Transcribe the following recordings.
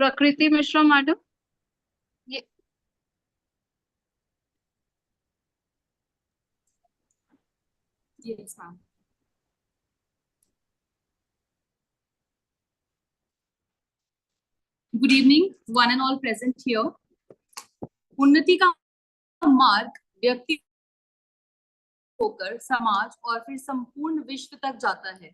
प्रकृति मिश्रा मैडम। ये Yes, ma'am. Good evening, one and all present here. उन्नति का मार्ग व्यक्ति होकर समाज और फिर संपूर्ण विश्व तक जाता है।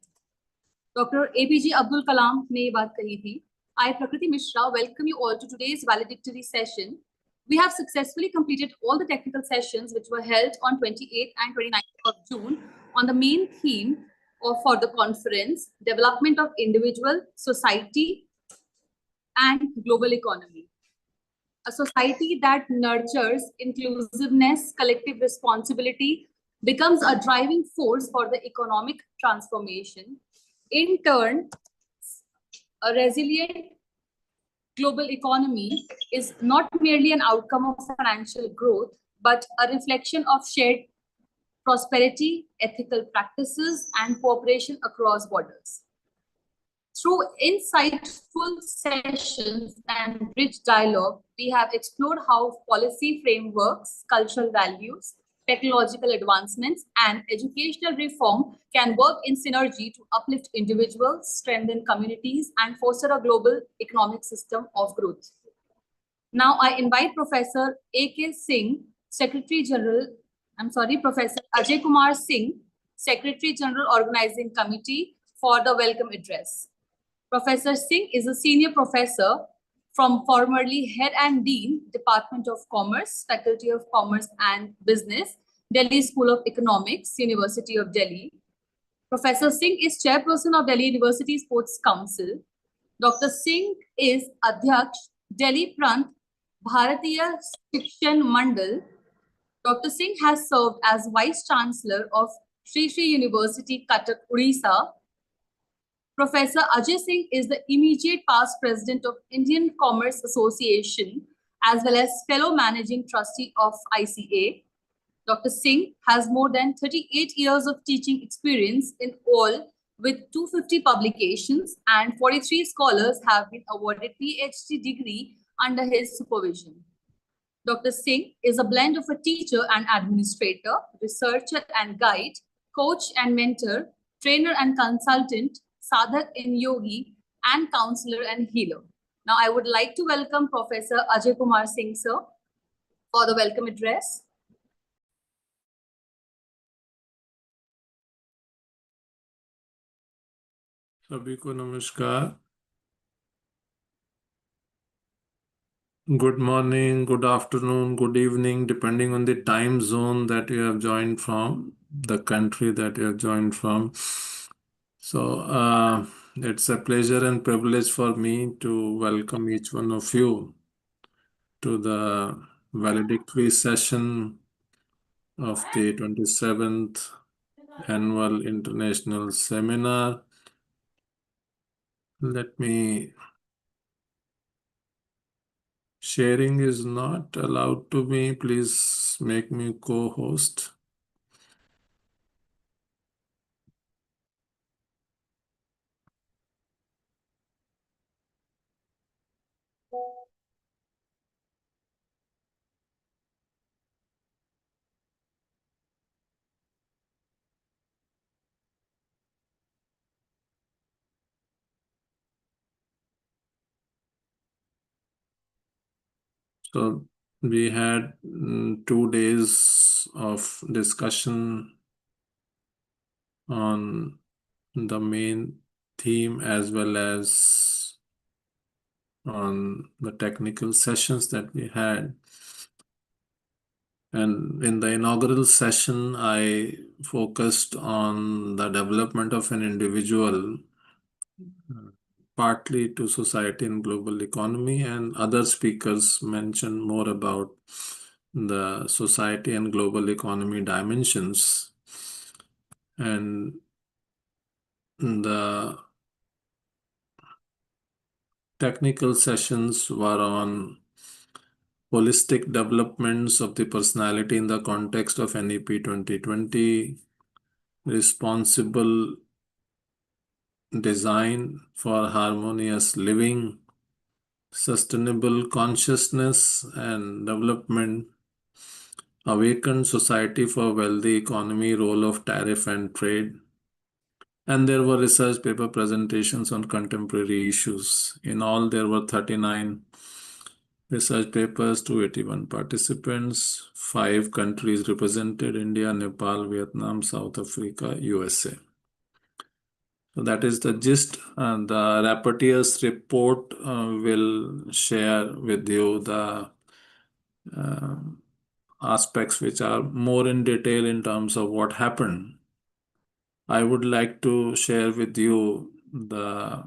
डॉक्टर एपीजे अब्दुल कलाम ने ये बात कही थी। I, Prakriti Mishra, welcome you all to today's valedictory session. We have successfully completed all the technical sessions which were held on 28th and 29th of June on the main theme for the conference, development of individual, society, and global economy. A society that nurtures inclusiveness, collective responsibility, becomes a driving force for the economic transformation. In turn, a resilient global economy is not merely an outcome of financial growth, but a reflection of shared prosperity, ethical practices, and cooperation across borders. Through insightful sessions and rich dialogue, we have explored how policy frameworks, cultural values, technological advancements, and educational reform can work in synergy to uplift individuals, strengthen communities, and foster a global economic system of growth. Now, I invite Professor A.K. Singh, Professor Ajay Kumar Singh, Secretary General Organizing Committee, for the welcome address. Professor Singh is a senior professor from formerly Head and Dean, Department of Commerce, Faculty of Commerce and Business, Delhi School of Economics, University of Delhi. Professor Singh is chairperson of Delhi University Sports Council. Dr. Singh is Adhyaksh, Delhi Prant, Bharatiya Shikshan Mandal. Dr. Singh has served as Vice Chancellor of Sri Sri University, Cuttack, Odisha. Professor Ajay Singh is the immediate past president of Indian Commerce Association, as well as fellow managing trustee of ICA. Dr. Singh has more than 38 years of teaching experience in all, with 250 publications, and 43 scholars have been awarded PhD degree under his supervision. Dr. Singh is a blend of a teacher and administrator, researcher and guide, coach and mentor, trainer and consultant, sadhak in yogi, and counselor and healer. Now, I would like to welcome Professor Ajay Kumar Singh, sir, for the welcome address. सभी को नमस्कार. Good morning, good afternoon, good evening, depending on the time zone that you have joined from, the country that you have joined from. So it's a pleasure and privilege for me to welcome each one of you to the valedictory session of the 27th Annual International Seminar. Let me... Sharing is not allowed to me. Please make me co-host. So we had 2 days of discussion on the main theme as well as on the technical sessions that we had. And in the inaugural session, I focused on the development of an individual, partly to society and global economy, and other speakers mentioned more about the society and global economy dimensions. And the technical sessions were on holistic developments of the personality in the context of NEP 2020, responsible design for harmonious living, Sustainable Consciousness and Development, Awakened Society for Wealthy Economy, Role of Tariff and Trade. And there were research paper presentations on contemporary issues. In all, there were 39 research papers, 281 participants, 5 countries represented: India, Nepal, Vietnam, South Africa, USA. So that is the gist. The rapporteur's report will share with you the uh, aspects which are more in detail in terms of what happened. I would like to share with you the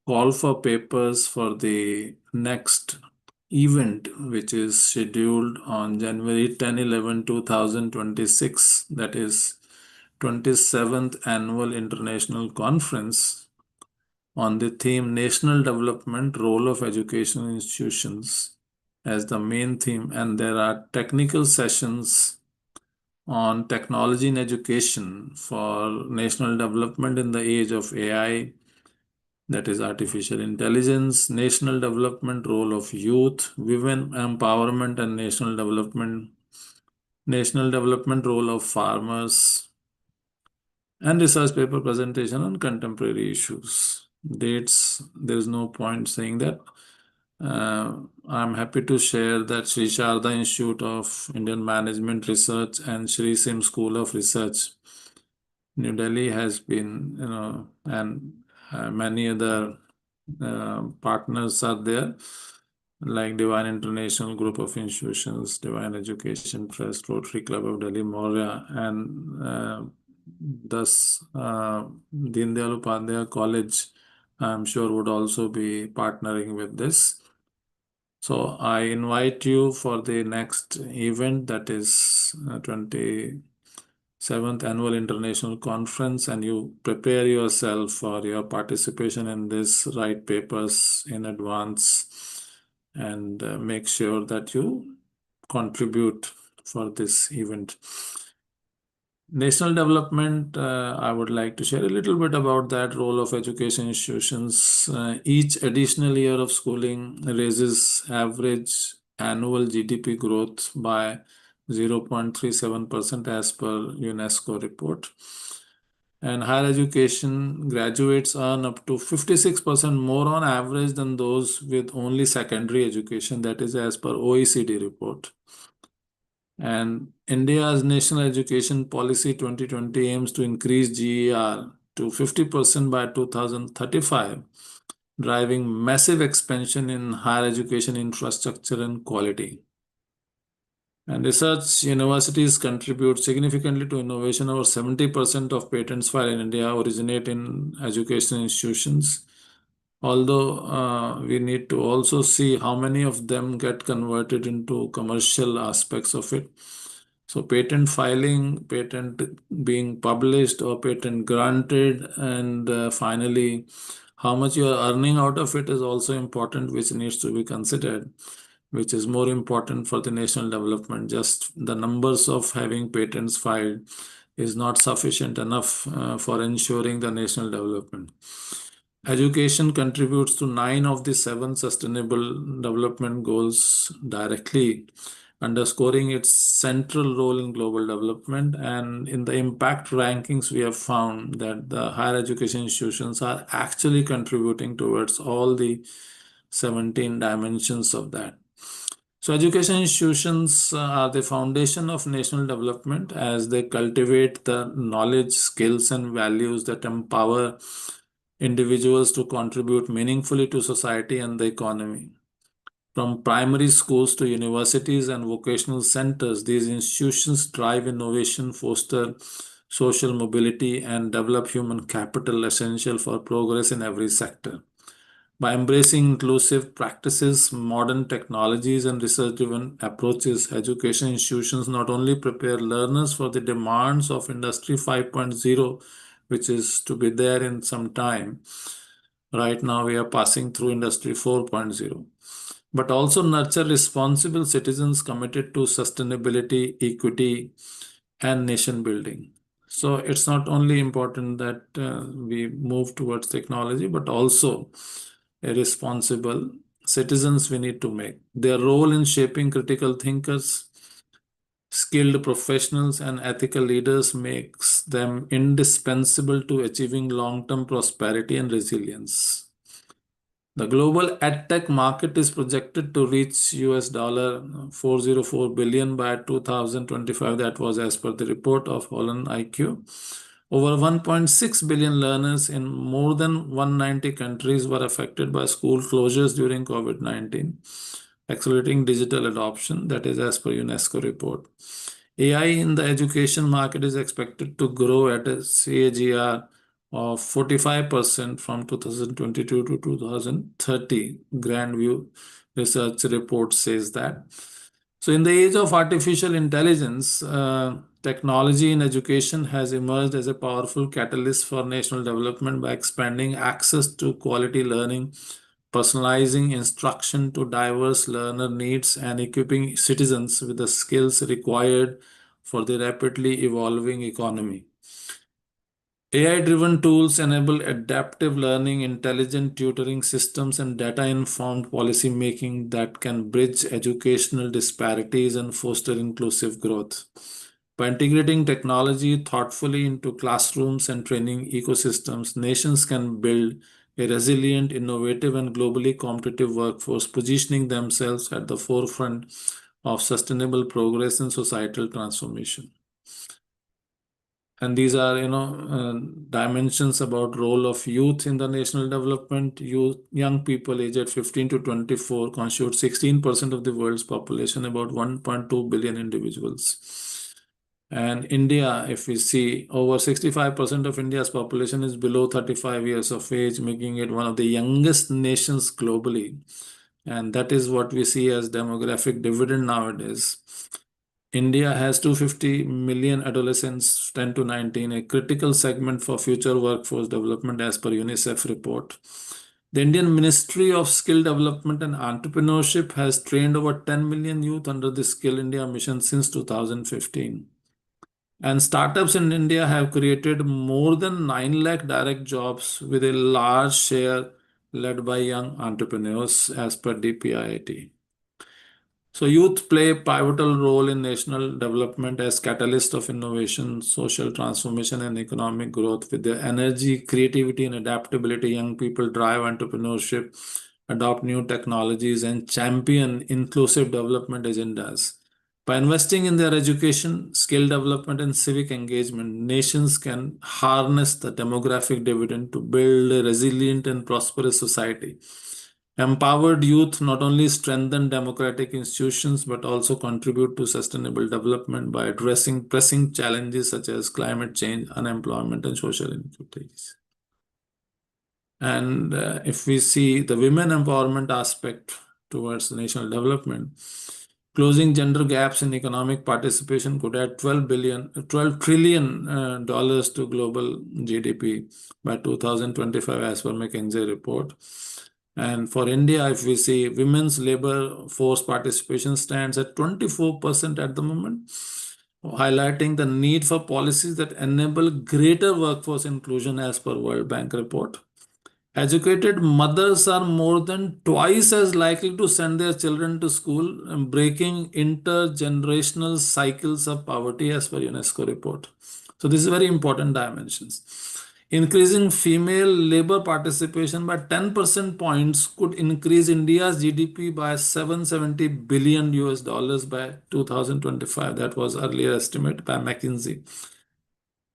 call for papers for the next event, which is scheduled on January 10, 11, 2026, that is 27th Annual International Conference on the theme National Development, Role of Educational Institutions as the main theme. And there are technical sessions on technology in education for national development in the age of AI, that is artificial intelligence, national development, role of youth, women empowerment and national development, role of farmers, and research paper presentation on contemporary issues. Dates, there is no point saying that. I'm happy to share that Sri Sharda Institute of Indian Management Research and Sri Sim School of Research, New Delhi, has been, and many other partners are there, like Divine International Group of Institutions, Divine Education Trust, Rotary Club of Delhi, Moria, and thus Deen Dayal Upadhyaya College, I'm sure, would also be partnering with this. So I invite you for the next event, that is 27th Annual International Conference, and you prepare yourself for your participation in this, write papers in advance, and make sure that you contribute for this event. National development, I would like to share a little bit about that role of education institutions. Each additional year of schooling raises average annual GDP growth by 0.37% as per UNESCO report. And higher education graduates earn up to 56% more on average than those with only secondary education, that is as per OECD report. And India's National Education Policy 2020 aims to increase GER to 50% by 2035, driving massive expansion in higher education infrastructure and quality. And research universities contribute significantly to innovation. Over 70% of patents filed in India originate in educational institutions. Although we need to also see how many of them get converted into commercial aspects of it. So patent filing, patent being published or patent granted, and finally, how much you are earning out of it is also important, which needs to be considered, which is more important for the national development. Just the numbers of having patents filed is not sufficient enough for ensuring the national development. Education contributes to 9 of the 7 sustainable development goals directly, underscoring its central role in global development. And in the impact rankings, we have found that the higher education institutions are actually contributing towards all the 17 dimensions of that. So education institutions are the foundation of national development, as they cultivate the knowledge, skills, and values that empower individuals to contribute meaningfully to society and the economy. From primary schools to universities and vocational centers, these institutions drive innovation, foster social mobility, and develop human capital essential for progress in every sector. By embracing inclusive practices, modern technologies, and research-driven approaches, education institutions not only prepare learners for the demands of Industry 5.0, which is to be there in some time. Right now, we are passing through Industry 4.0, but also nurture responsible citizens committed to sustainability, equity, and nation building. So it's not only important that we move towards technology, but also a responsible citizens we need to make. Their role in shaping critical thinkers, skilled professionals, and ethical leaders makes them indispensable to achieving long-term prosperity and resilience. The global edtech market is projected to reach US dollar 404 billion by 2025. That was as per the report of Holland IQ. Over 1.6 billion learners in more than 190 countries were affected by school closures during COVID-19, accelerating digital adoption. That is as per UNESCO report. AI in the education market is expected to grow at a CAGR of 45% from 2022 to 2030. Grandview research report says that. So in the age of artificial intelligence, technology in education has emerged as a powerful catalyst for national development by expanding access to quality learning, personalizing instruction to diverse learner needs, and equipping citizens with the skills required for the rapidly evolving economy. AI-driven tools enable adaptive learning, intelligent tutoring systems, and data-informed policy making that can bridge educational disparities and foster inclusive growth. By integrating technology thoughtfully into classrooms and training ecosystems, nations can build a resilient, innovative, and globally competitive workforce, positioning themselves at the forefront of sustainable progress and societal transformation. And these are, dimensions about role of youth in the national development. Young people aged 15 to 24 constitute 16% of the world's population, about 1.2 billion individuals. And India, if we see, over 65% of India's population is below 35 years of age, making it one of the youngest nations globally. And that is what we see as demographic dividend nowadays. India has 250 million adolescents 10 to 19, a critical segment for future workforce development as per UNICEF report. The Indian Ministry of Skill Development and Entrepreneurship has trained over 10 million youth under the Skill India mission since 2015. And startups in India have created more than 9 lakh direct jobs, with a large share led by young entrepreneurs as per DPIIT. So youth play a pivotal role in national development as catalyst of innovation, social transformation, and economic growth. With their energy, creativity, and adaptability, young people drive entrepreneurship, adopt new technologies, and champion inclusive development agendas. By investing in their education, skill development, and civic engagement, nations can harness the demographic dividend to build a resilient and prosperous society. Empowered youth not only strengthen democratic institutions but also contribute to sustainable development by addressing pressing challenges such as climate change, unemployment, and social inequities. And if we see the women empowerment aspect towards national development, closing gender gaps in economic participation could add $12 trillion dollars to global GDP by 2025 as per McKinsey report. And for India, if we see, women's labor force participation stands at 24% at the moment, highlighting the need for policies that enable greater workforce inclusion as per World Bank report. Educated mothers are more than twice as likely to send their children to school, breaking intergenerational cycles of poverty as per UNESCO report. So this is very important dimensions. Increasing female labor participation by 10% points could increase India's GDP by $770 billion US dollars by 2025. That was earlier estimate by McKinsey.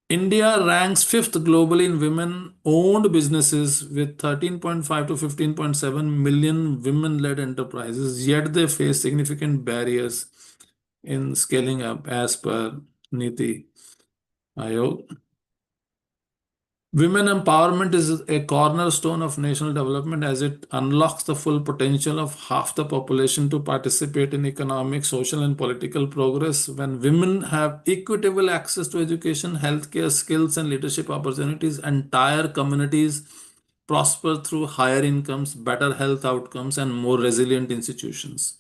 India ranks 5th globally in women-owned businesses with 13.5 to 15.7 million women-led enterprises, yet they face significant barriers in scaling up as per Niti Aayog. Women empowerment is a cornerstone of national development as it unlocks the full potential of half the population to participate in economic, social, and political progress. When women have equitable access to education, healthcare, skills, and leadership opportunities, entire communities prosper through higher incomes, better health outcomes, and more resilient institutions.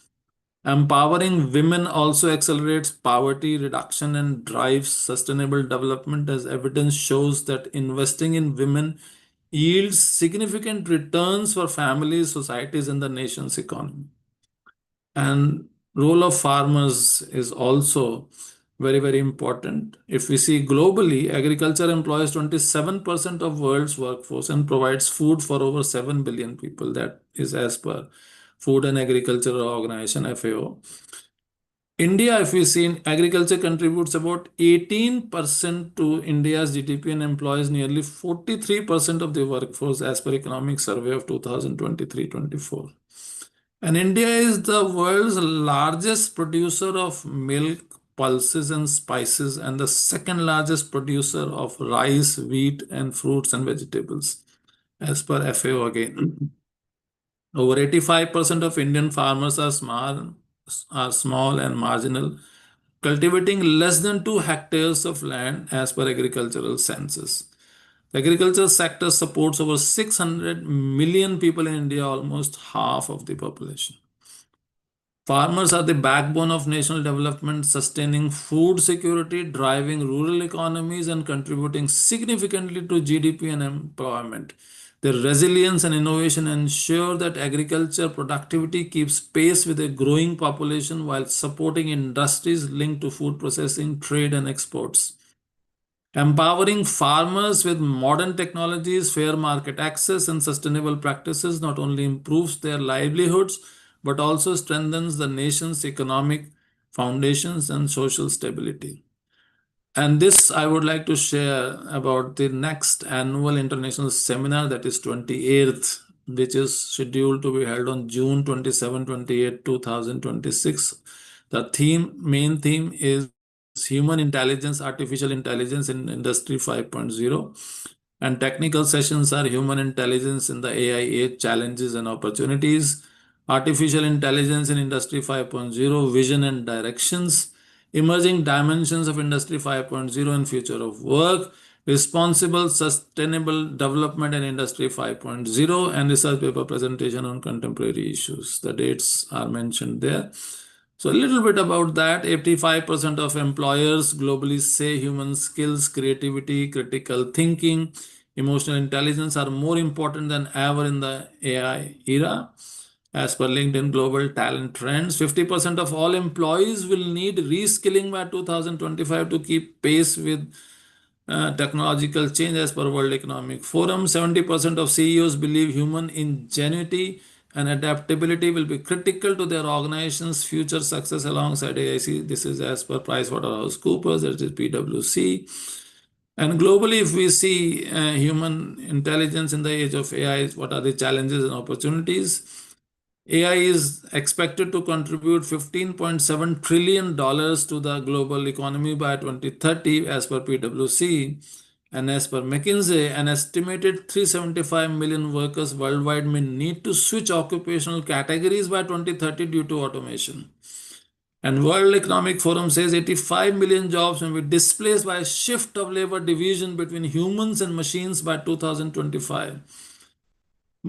Empowering women also accelerates poverty reduction and drives sustainable development, as evidence shows that investing in women yields significant returns for families, societies, and the nation's economy. And role of farmers is also very, very important. If we see globally, agriculture employs 27% of world's workforce and provides food for over 7 billion people. That is as per Food and Agriculture Organization, FAO. India, if we see, agriculture contributes about 18% to India's GDP and employs nearly 43% of the workforce as per Economic Survey of 2023-24. And India is the world's largest producer of milk, pulses, and spices, and the second largest producer of rice, wheat, and fruits and vegetables, as per FAO again. Over 85% of Indian farmers are small and marginal, cultivating less than 2 hectares of land as per agricultural census. The agriculture sector supports over 600 million people in India, almost half of the population. Farmers are the backbone of national development, sustaining food security, driving rural economies, and contributing significantly to GDP and employment. Their resilience and innovation ensure that agriculture productivity keeps pace with a growing population while supporting industries linked to food processing, trade, and exports. Empowering farmers with modern technologies, fair market access, and sustainable practices not only improves their livelihoods but also strengthens the nation's economic foundations and social stability. And this I would like to share about the next annual international seminar, that is 28th, which is scheduled to be held on June 27, 28, 2026. The main theme is human intelligence, artificial intelligence in Industry 5.0. And technical sessions are human intelligence in the AI age, challenges and opportunities, artificial intelligence in Industry 5.0, vision and directions, emerging dimensions of Industry 5.0 and future of work, responsible sustainable development in Industry 5.0, and research paper presentation on contemporary issues. The dates are mentioned there. So a little bit about that. 85% of employers globally say human skills, creativity, critical thinking, emotional intelligence are more important than ever in the AI era. As per LinkedIn Global Talent Trends, 50% of all employees will need reskilling by 2025 to keep pace with technological change. As per World Economic Forum, 70% of CEOs believe human ingenuity and adaptability will be critical to their organization's future success alongside AIC. This is as per PricewaterhouseCoopers, that is PwC. And globally, if we see human intelligence in the age of AI, what are the challenges and opportunities? AI is expected to contribute $15.7 trillion to the global economy by 2030, as per PwC. And as per McKinsey, an estimated 375 million workers worldwide may need to switch occupational categories by 2030 due to automation. And World Economic Forum says 85 million jobs may be displaced by a shift of labor division between humans and machines by 2025.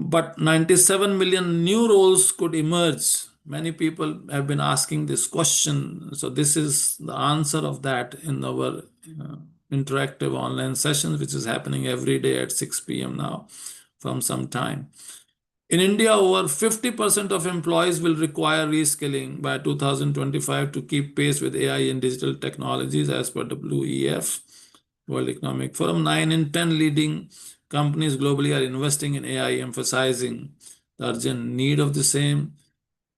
But 97 million new roles could emerge. Many people have been asking this question. So this is the answer of that in our interactive online sessions, which is happening every day at 6 p.m. now from some time. In India, over 50% of employees will require reskilling by 2025 to keep pace with AI and digital technologies, as per WEF, World Economic Forum. 9 in 10 leading companies globally are investing in AI, emphasizing the urgent need of the same.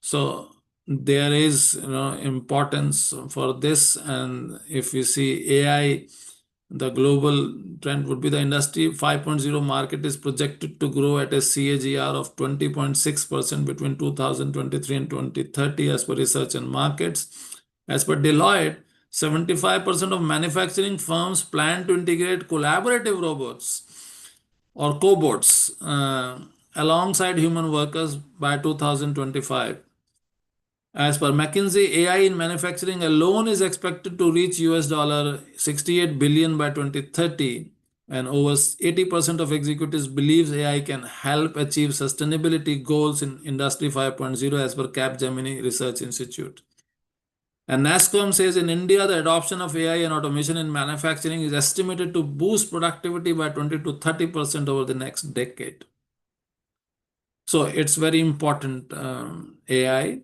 So there is importance for this. And if we see AI, the global trend would be the Industry 5.0 market is projected to grow at a CAGR of 20.6% between 2023 and 2030, as per Research and Markets. As per Deloitte, 75% of manufacturing firms plan to integrate collaborative robots or cobots alongside human workers by 2025. As per McKinsey, AI in manufacturing alone is expected to reach $68 billion by 2030, and over 80% of executives believe AI can help achieve sustainability goals in Industry 5.0, as per Capgemini Research Institute. And NASSCOM says in India, the adoption of AI and automation in manufacturing is estimated to boost productivity by 20 to 30% over the next decade. So it's very important, AI.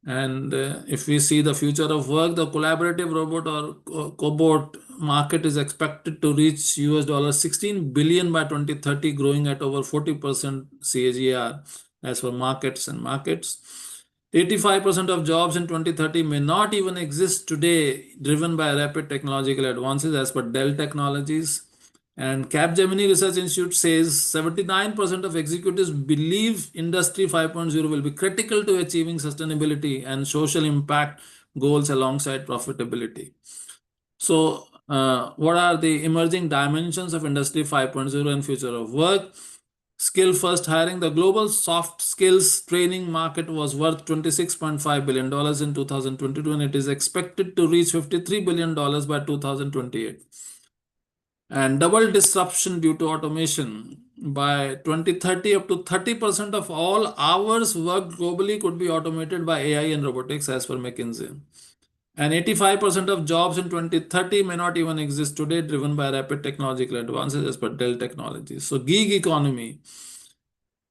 And if we see the future of work, the collaborative robot or cobot market is expected to reach US $16 billion by 2030, growing at over 40% CAGR as for markets and markets. 85% of jobs in 2030 may not even exist today, driven by rapid technological advances as per Dell Technologies. And Capgemini Research Institute says 79% of executives believe Industry 5.0 will be critical to achieving sustainability and social impact goals alongside profitability. So, what are the emerging dimensions of Industry 5.0 and future of work? Skill first hiring. The global soft skills training market was worth $26.5 billion in 2022, and it is expected to reach $53 billion by 2028. And double disruption due to automation. By 2030, up to 30% of all hours worked globally could be automated by AI and robotics, as per McKinsey. And 85% of jobs in 2030 may not even exist today, driven by rapid technological advances, as per Dell Technologies. So, gig economy.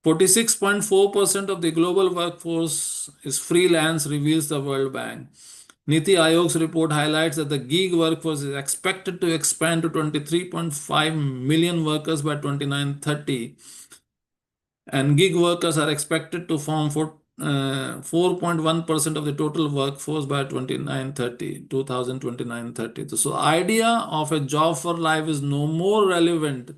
46.4% of the global workforce is freelance, reveals the World Bank. Niti Aayog's report highlights that the gig workforce is expected to expand to 23.5 million workers by 2930, and gig workers are expected to form 4.1% of the total workforce by 2029-30. So, idea of a job for life is no more relevant.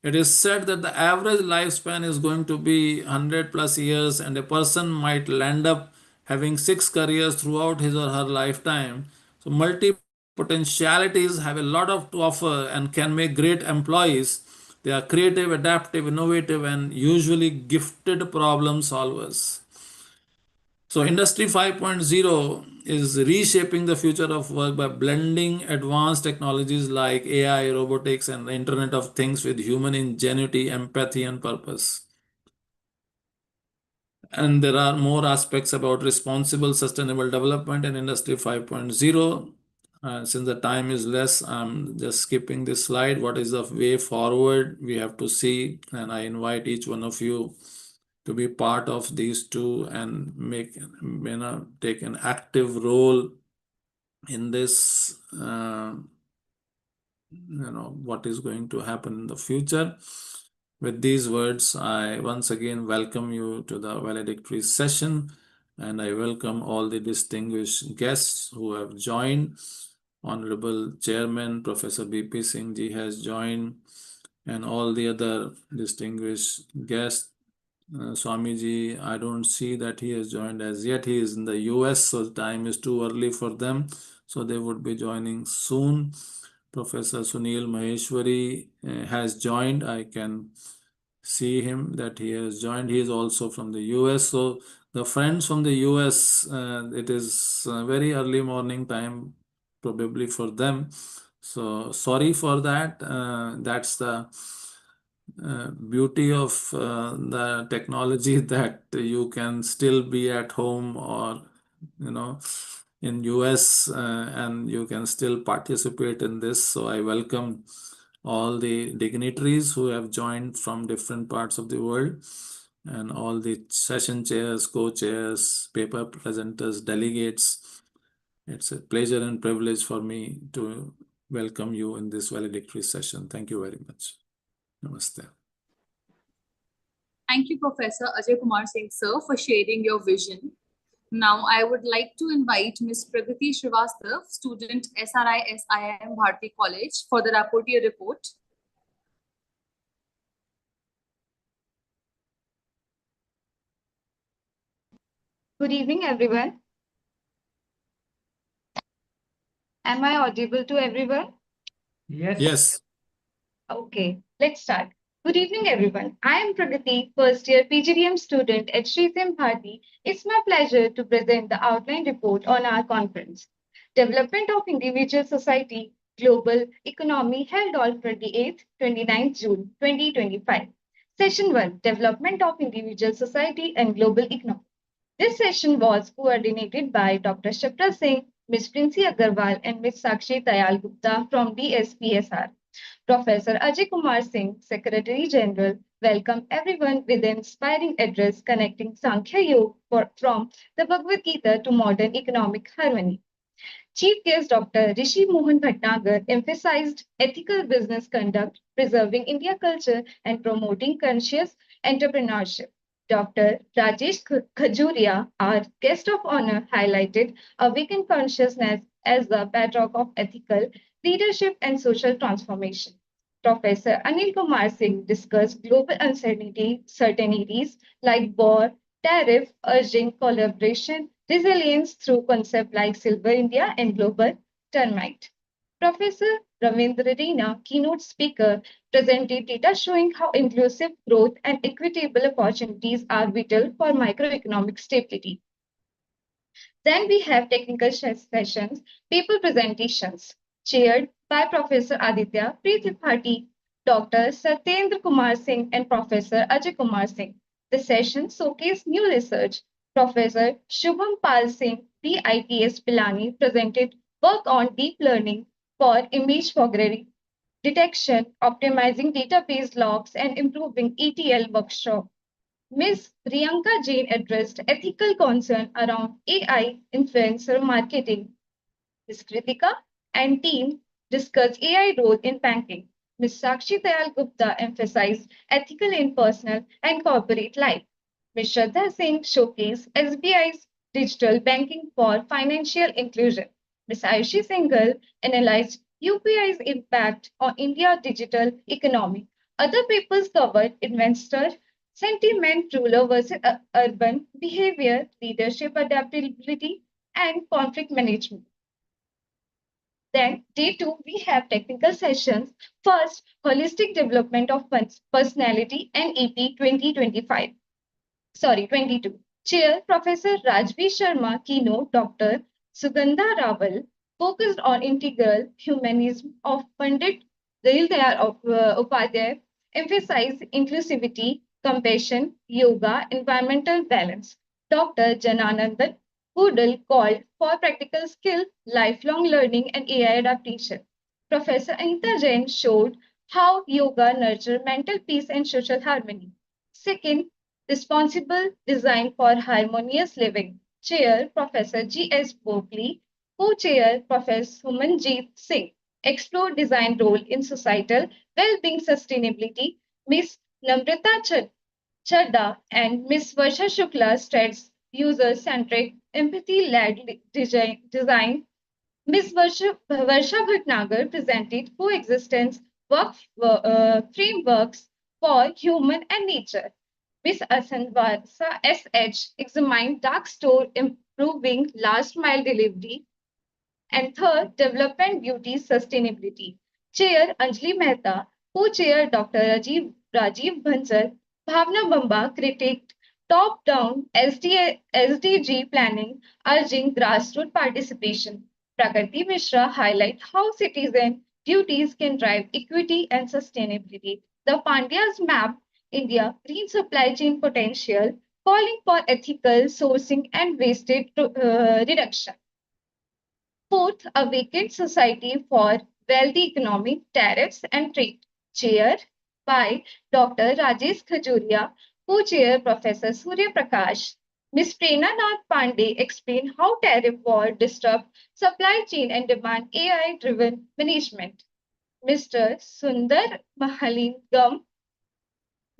It is said that the average lifespan is going to be 100 plus years, and a person might land up having 6 careers throughout his or her lifetime. So, multi potentialities have a lot of to offer and can make great employees. They are creative, adaptive, innovative, and usually gifted problem solvers. So, Industry 5.0 is reshaping the future of work by blending advanced technologies like AI, robotics, and the Internet of Things with human ingenuity, empathy, and purpose. And there are more aspects about responsible, sustainable development in Industry 5.0. Since the time is less, I'm just skipping this slide. What is the way forward? We have to see, and I invite each one of you to be part of these two and take an active role in this, what is going to happen in the future. With these words, I once again welcome you to the valedictory session, and I welcome all the distinguished guests who have joined. Honorable Chairman Professor B.P. Singh ji has joined, and all the other distinguished guests. Swamiji, I don't see that he has joined as yet. He is in the US, so time is too early for them. So they would be joining soon. Professor Sunil Maheshwari has joined. I can see him that he has joined. He is also from the US. So the friends from the US, it is very early morning time probably for them. So sorry for that. That's the beauty of the technology, that you can still be at home or in US, and you can still participate in this. So I welcome all the dignitaries who have joined from different parts of the world, and all the session chairs, co-chairs, paper presenters, delegates. It's a pleasure and privilege for me to welcome you in this valedictory session. Thank you very much. Namaste. Thank you, Professor Ajay Kumar Singh, sir, for sharing your vision. Now, I would like to invite Ms. Pragati Srivastav, student SRI SIIM Bharati College, for the rapporteur report. Good evening, everyone. Am I audible to everyone? Yes. Okay, let's start. Good evening, everyone. I am Pragati, first year PGDM student at XXVII Bharati. It's my pleasure to present the outline report on our conference. Development of Individual Society, Global Economy, held on 28th, 29th June 2025. Session 1, Development of Individual Society and Global Economy. This session was coordinated by Dr. Shipra Singh, Ms. Princy Agarwal and Ms. Sakshi Dayal Gupta from DSPSR. Professor Ajay Kumar Singh, Secretary General, welcome everyone with an inspiring address connecting Sankhya Yoga from the Bhagavad Gita to modern economic harmony. Chief guest Dr. Rishi Mohan Bhatnagar emphasized ethical business conduct, preserving India culture, and promoting conscious entrepreneurship. Dr. Rajesh Khajuria, our guest of honor, highlighted awakened consciousness as the bedrock of ethical leadership and social transformation. Professor Anil Kumar Singh discussed global uncertainties like war, tariff, urging collaboration, resilience through concepts like Silver India and Global Termite. Professor Ravindra Reena, keynote speaker, presented data showing how inclusive growth and equitable opportunities are vital for microeconomic stability. Then we have technical sessions, paper presentations, chaired by Professor Aditya Preetipati, Dr. Satyendra Kumar Singh, and Professor Ajay Kumar Singh. The session showcased new research. Professor Shubham Pal Singh, PITS Pilani, presented work on deep learning for image forgery detection, optimizing database logs, and improving ETL workshop. Ms. Priyanka Jain addressed ethical concern around AI influencer marketing. Ms. Kritika and team discussed AI role in banking. Ms. Sakshi Dayal Gupta emphasized ethical in personal and corporate life. Ms. Shraddha Singh showcased SBI's digital banking for financial inclusion. Ms. Ayushi Singhal analyzed UPI's impact on India's digital economy. Other papers covered investor sentiment, rural versus urban behavior, leadership adaptability, and conflict management. Then, day two, we have technical sessions. First, holistic development of personality NEP 2025. Sorry, 22. Chair Professor Rajvi Sharma, keynote Dr. Sugandha Rawal, focused on integral humanism of Pandit Dayal Upadhyay, emphasized inclusivity, compassion, yoga, environmental balance. Dr. Jananandan Poodle called for practical skill, lifelong learning, and AI adaptation. Professor Anita Jain showed how yoga nurtures mental peace and social harmony. Second, responsible design for harmonious living. Chair Professor G.S. Bogley, co-chair Professor Sumanjeet Singh. Explore design role in societal well-being sustainability. Ms. Namrata Chadda and Ms. Varsha Shukla stressed user-centric, empathy-led design. Ms. Varsha Bhatnagar presented coexistence frameworks for human and nature. Ms. Asanvarsa SH examined dark store improving last mile delivery. And third, development beauty sustainability. Chair Anjali Mehta, co-chair Dr. Rajiv Bansal, Bhavna Bamba critiqued top-down SDG planning, urging grassroots participation. Prakriti Mishra highlight how citizen duties can drive equity and sustainability. The Pandyas map India green supply chain potential, calling for ethical sourcing and wastage reduction. Fourth, Awakened Society for Wealthy Economy, Tariffs and Trade, chaired by Dr. Rajesh Khajuria, co-chair Professor Surya Prakash. Ms. Prerna Nath Pandey explained how tariff war disrupt supply chain and demand AI-driven management. Mr. Sundar Mahalingam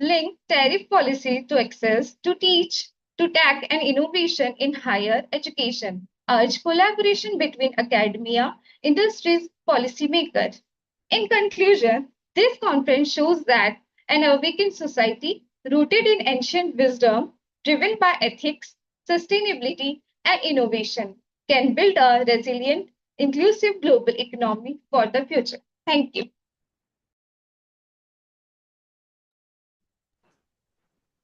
link tariff policy to access to teach, to tech and innovation in higher education, urge collaboration between academia, industries, policymakers. In conclusion, this conference shows that an awakened society rooted in ancient wisdom, driven by ethics, sustainability, and innovation, can build a resilient, inclusive global economy for the future. Thank you.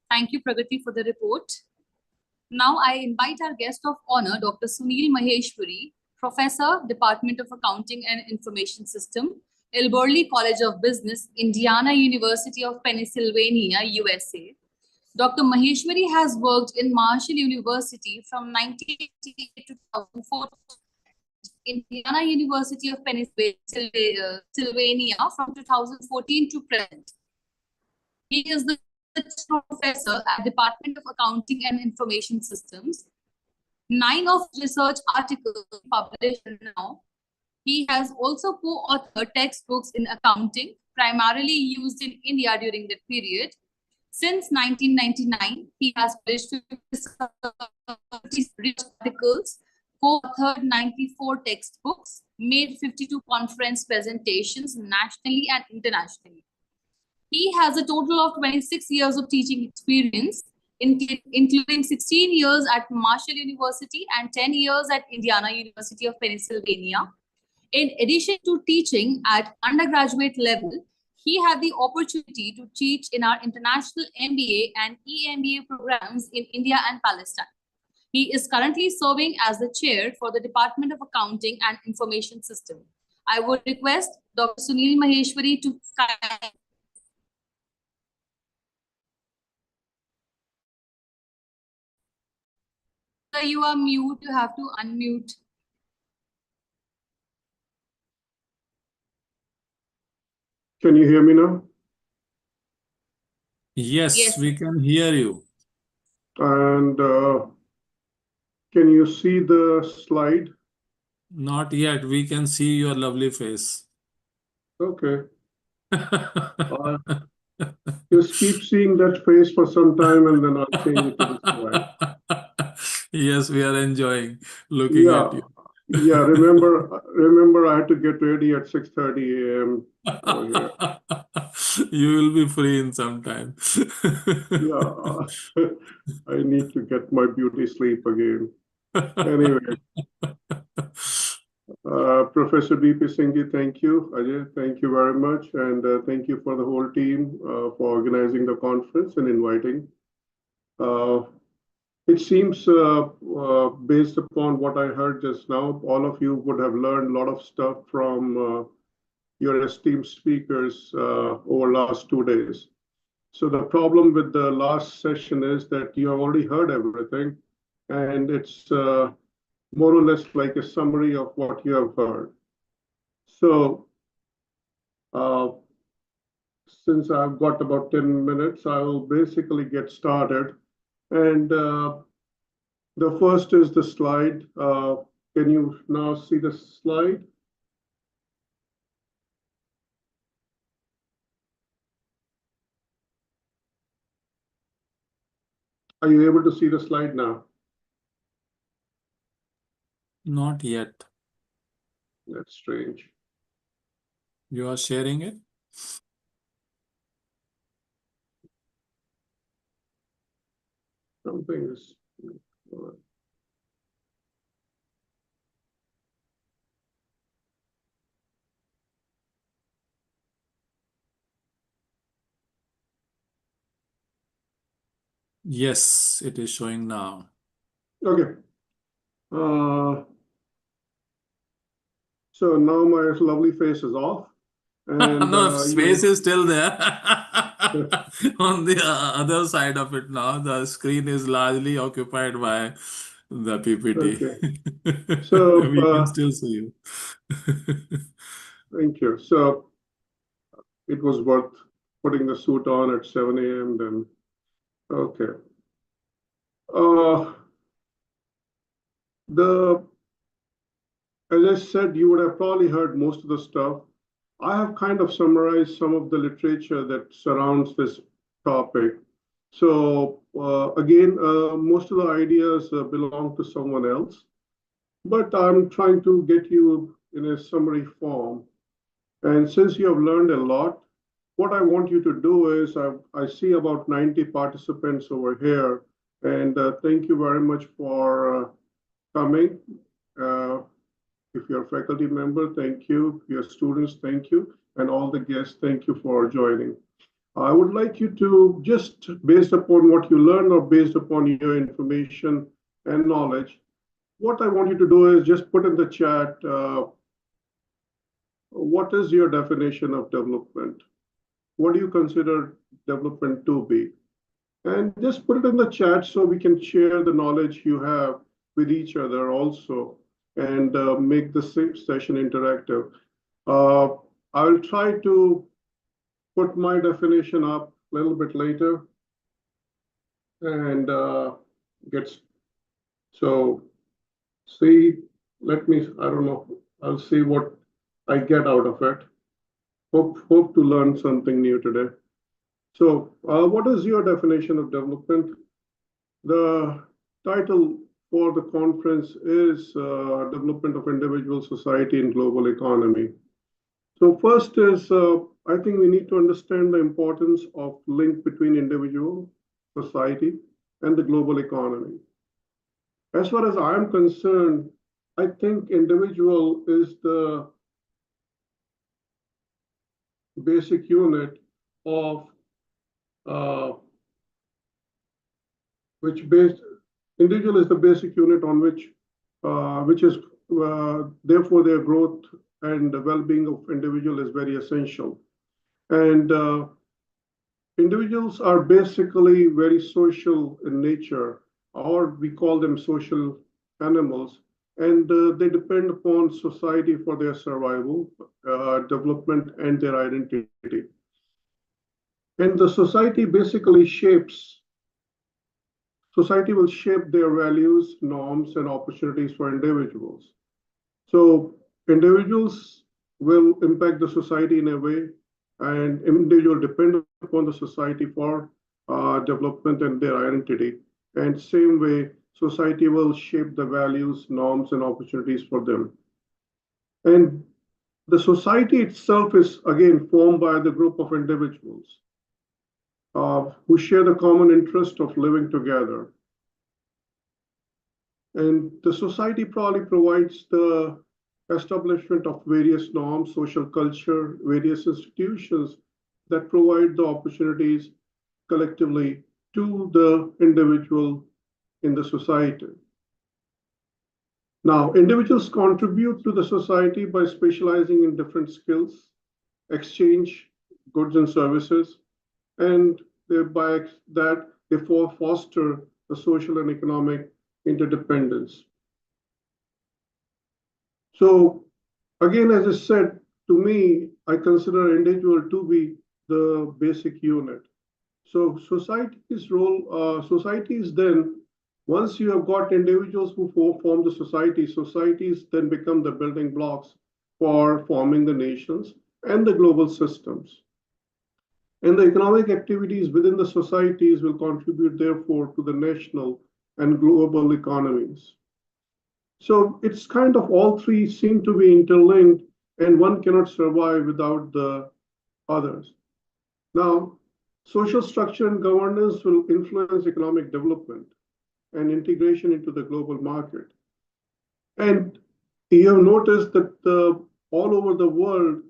Thank you, Pragati, for the report. Now I invite our guest of honor, Dr. Sunil Maheshwari, Professor, Department of Accounting and Information System, Ilberley College of Business, Indiana University of Pennsylvania, USA. Dr. Maheshwari has worked in Marshall University from 1988 to 2004 Indiana University of Pennsylvania from 2014 to present. He is the professor at Department of Accounting and Information Systems. 9 of research articles published now. He has also co-authored textbooks in accounting, primarily used in India during that period. Since 1999, he has published 50 articles, co-authored 94 textbooks, made 52 conference presentations nationally and internationally. He has a total of 26 years of teaching experience, including 16 years at Marshall University and 10 years at Indiana University of Pennsylvania. In addition to teaching at undergraduate level, he had the opportunity to teach in our international MBA and EMBA programs in India and Palestine. He is currently serving as the chair for the Department of Accounting and Information System. I would request Dr. Sunil Maheshwari to you are mute, you have to unmute. Can you hear me now? Yes, we can hear you. And can you see the slide? Not yet. We can see your lovely face. Okay. Just keep seeing that face for some time and then I'll change it to the slide. Yes, we are enjoying looking at you. Yeah, remember I had to get ready at 6:30 a.m. over here. You will be free in some time. Yeah, I need to get my beauty sleep again. Anyway, Professor B.P. Singh, thank you. Ajay, thank you very much. And thank you for the whole team for organizing the conference and inviting. It seems, based upon what I heard just now, all of you would have learned a lot of stuff from your esteemed speakers over last 2 days. So the problem with the last session is that you have already heard everything, and it's more or less like a summary of what you have heard. So since I've got about 10 minutes, I will basically get started. And the first is the slide. Can you now see the slide? Are you able to see the slide now? Not yet. That's strange. You are sharing it? Something is. Yes, it is showing now. Okay. So now my lovely face is off. And No, space is still there. On the other side of it now, the screen is largely occupied by the PPT. Okay. So we can still see you. Thank you. So it was worth putting the suit on at 7 a.m. then. Okay. As I said, you would have probably heard most of the stuff. I have kind of summarized some of the literature that surrounds this topic. So again, most of the ideas belong to someone else, but I'm trying to get you in a summary form. And since you have learned a lot, what I want you to do is, I see about 90 participants over here, and thank you very much for coming. If you're a faculty member, thank you. Your students, thank you. And all the guests, thank you for joining. I would like you to just, based upon what you learned or based upon your information and knowledge, what I want you to do is just put in the chat, what is your definition of development? What do you consider development to be? And just put it in the chat so we can share the knowledge you have with each other also. and make the session interactive. I will try to put my definition up a little bit later and so see, I don't know, I'll see what I get out of it. Hope to learn something new today. So what is your definition of development? The title for the conference is Development of Individual Society and Global Economy. So first is, I think we need to understand the importance of link between individual, society, and the global economy. As far as I am concerned, I think individual is the basic unit of individual is the basic unit on which is therefore their growth and the well-being of individual is very essential. And individuals are basically very social in nature, or we call them social animals, and they depend upon society for their survival, development, and their identity. And the society basically will shape their values, norms, and opportunities for individuals. So individuals will impact the society in a way, and individuals depend upon the society for development and their identity. And same way, society will shape the values, norms, and opportunities for them. And the society itself is again formed by the group of individuals who share the common interest of living together. And the society probably provides the establishment of various norms, social culture, various institutions that provide the opportunities collectively to the individual in the society. Now, individuals contribute to the society by specializing in different skills, exchange goods and services, and by that they foster the social and economic interdependence. So again, as I said, to me, I consider individual to be the basic unit. So society's role, societies then, once you have got individuals who form the society, societies then become the building blocks for forming the nations and the global systems. And the economic activities within the societies will contribute, therefore, to the national and global economies. So it's kind of all three seem to be interlinked, and one cannot survive without the others. Now, social structure and governance will influence economic development and integration into the global market. And you have noticed that all over the world,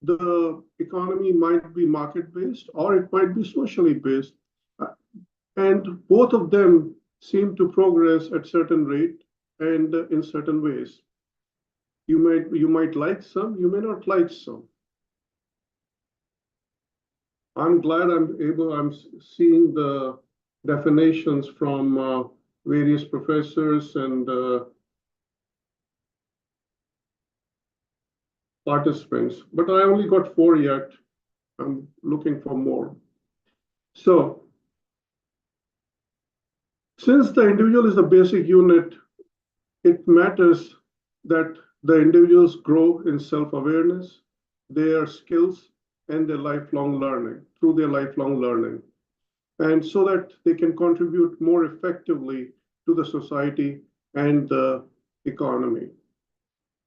the economy might be market-based or it might be socially based. And both of them seem to progress at certain rate and in certain ways. You might like some, you may not like some. I'm glad I'm seeing the definitions from various professors and participants, but I only got 4 yet. I'm looking for more. So, since the individual is the basic unit, it matters that the individuals grow in self-awareness, their skills, and their lifelong learning, through their lifelong learning, and so that they can contribute more effectively to the society and the economy.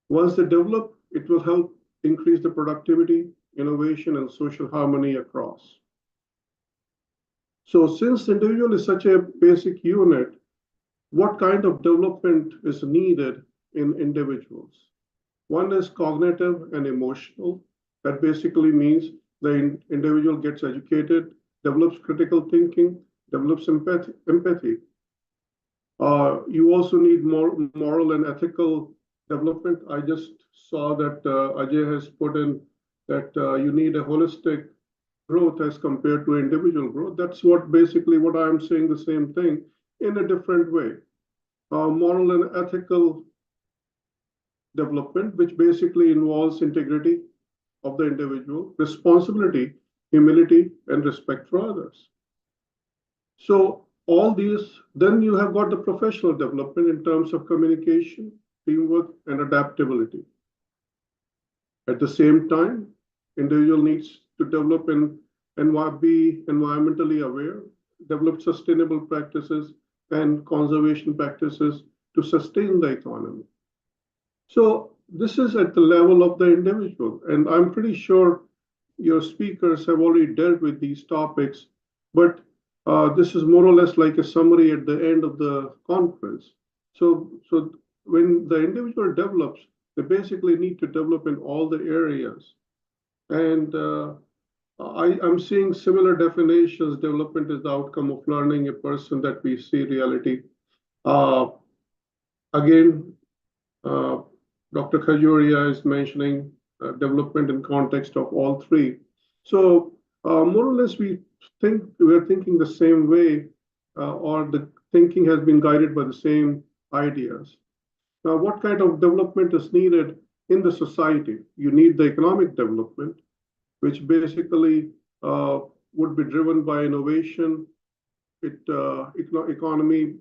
Once they develop, it will help increase the productivity, innovation, and social harmony across. So since the individual is such a basic unit, what kind of development is needed in individuals? One is cognitive and emotional. That basically means the individual gets educated, develops critical thinking, develops empathy. You also need more moral and ethical development. I just saw that Ajay has put in that you need a holistic growth as compared to individual growth. That's basically what I'm saying, the same thing in a different way. Moral and ethical development, which basically involves integrity of the individual, responsibility, humility, and respect for others. So all these, then you have got the professional development in terms of communication, teamwork, and adaptability. At the same time, individual needs to develop and be environmentally aware, develop sustainable practices and conservation practices to sustain the economy. So this is at the level of the individual, and I'm pretty sure your speakers have already dealt with these topics, but this is more or less like a summary at the end of the conference. So when the individual develops, they basically need to develop in all the areas. And I'm seeing similar definitions. Development is the outcome of learning, a person that we see reality. Again, Dr. Khajuria is mentioning development in context of all three. So more or less, we're thinking the same way, or the thinking has been guided by the same ideas. Now, what kind of development is needed in the society? You need the economic development, which basically would be driven by innovation, economy,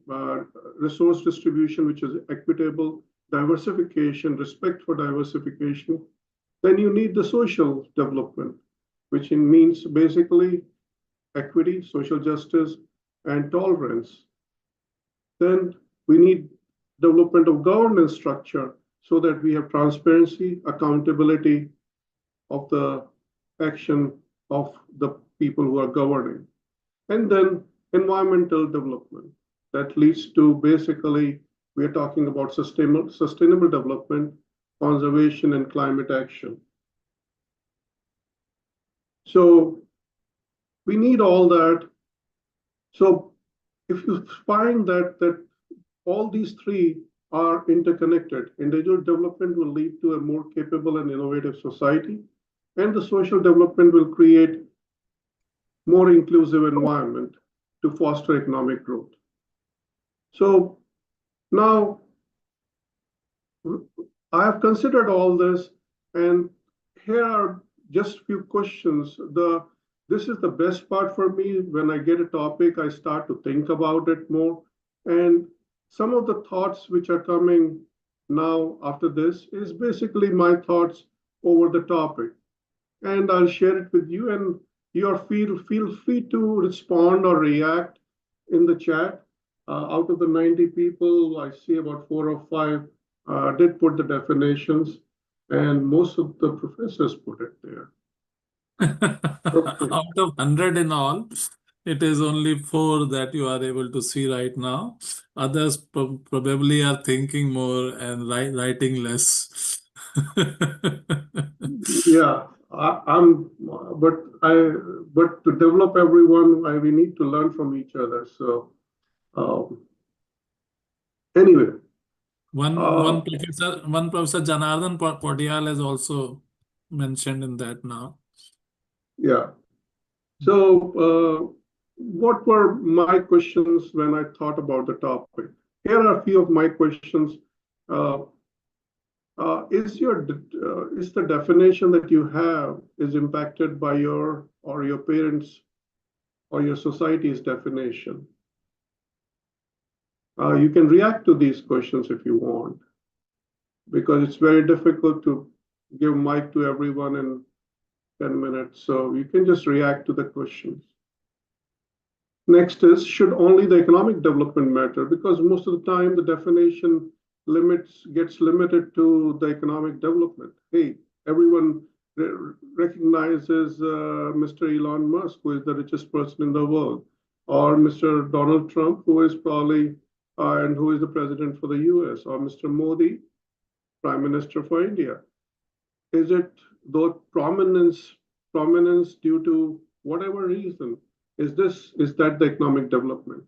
resource distribution, which is equitable, diversification, respect for diversification. Then you need the social development, which means basically equity, social justice, and tolerance. Then we need development of governance structure so that we have transparency, accountability of the action of the people who are governing. And then environmental development that leads to basically, we are talking about sustainable development, conservation, and climate action. So we need all that. So if you find that all these three are interconnected, individual development will lead to a more capable and innovative society, and the social development will create more inclusive environment to foster economic growth. So now I have considered all this, and here are just a few questions. This is the best part for me. When I get a topic, I start to think about it more. And some of the thoughts which are coming now after this is basically my thoughts over the topic. And I'll share it with you, and you feel free to respond or react in the chat. Out of the 90 people, I see about 4 or 5 did put the definitions, and most of the professors put it there. Okay. Out of 100 in all, it is only 4 that you are able to see right now. Others probably are thinking more and writing less. Yeah, but to develop everyone, we need to learn from each other. So anyway, one professor Janardhan Podial has also mentioned in that now. yeah. So what were my questions when I thought about the topic? Here are a few of my questions. Is the definition that you have is impacted by your parents or your society's definition? You can react to these questions if you want, because it's very difficult to give mic to everyone in 10 minutes. So you can just react to the questions. Next is, should only the economic development matter? Because most of the time the definition gets limited to the economic development. Hey, everyone recognizes Mr. Elon Musk, who is the richest person in the world, or Mr. Donald Trump, who is probably and who is the president for the US, or Mr. Modi, Prime Minister for India. Is it though prominence due to whatever reason? Is that the economic development?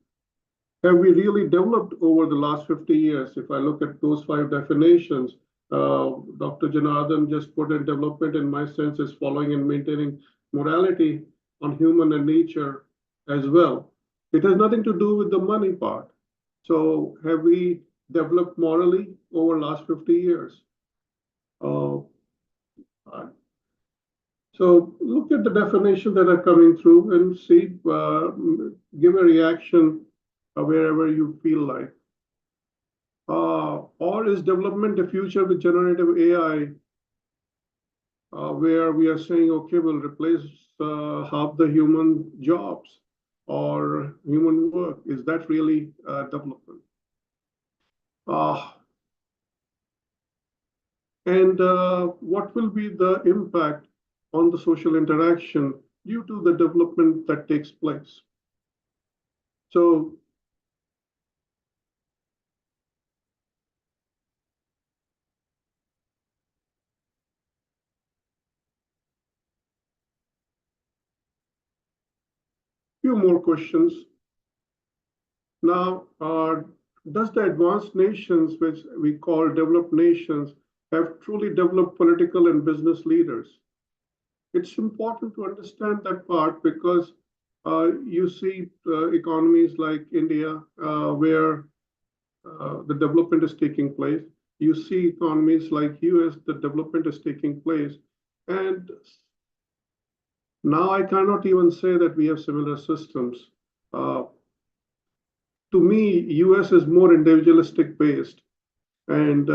Have we really developed over the last 50 years? If I look at those 5 definitions, Dr. Janardhan just put in development, in my sense, is following and maintaining morality on human and nature as well. It has nothing to do with the money part. So have we developed morally over the last 50 years? So look at the definitions that are coming through and see, give a reaction wherever you feel like. Or is development the future with generative AI, where we are saying, okay, we'll replace half the human jobs or human work? Is that really development? And what will be the impact on the social interaction due to the development that takes place? So few more questions. Now, does the advanced nations, which we call developed nations, have truly developed political and business leaders? It's important to understand that part because you see economies like India, where the development is taking place. You see economies like US, the development is taking place. And now I cannot even say that we have similar systems. To me, US is more individualistic based. And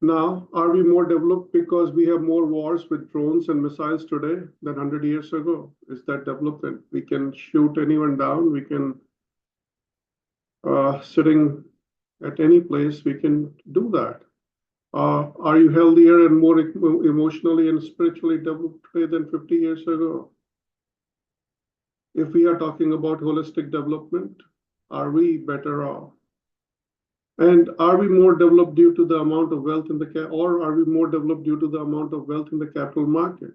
now, are we more developed because we have more wars with drones and missiles today than 100 years ago? Is that development? We can shoot anyone down. We can, sitting at any place, we can do that. Are you healthier and more emotionally and spiritually developed today than 50 years ago? If we are talking about holistic development, are we better off? And are we more developed due to the amount of wealth in the or are we more developed due to the amount of wealth in the capital market?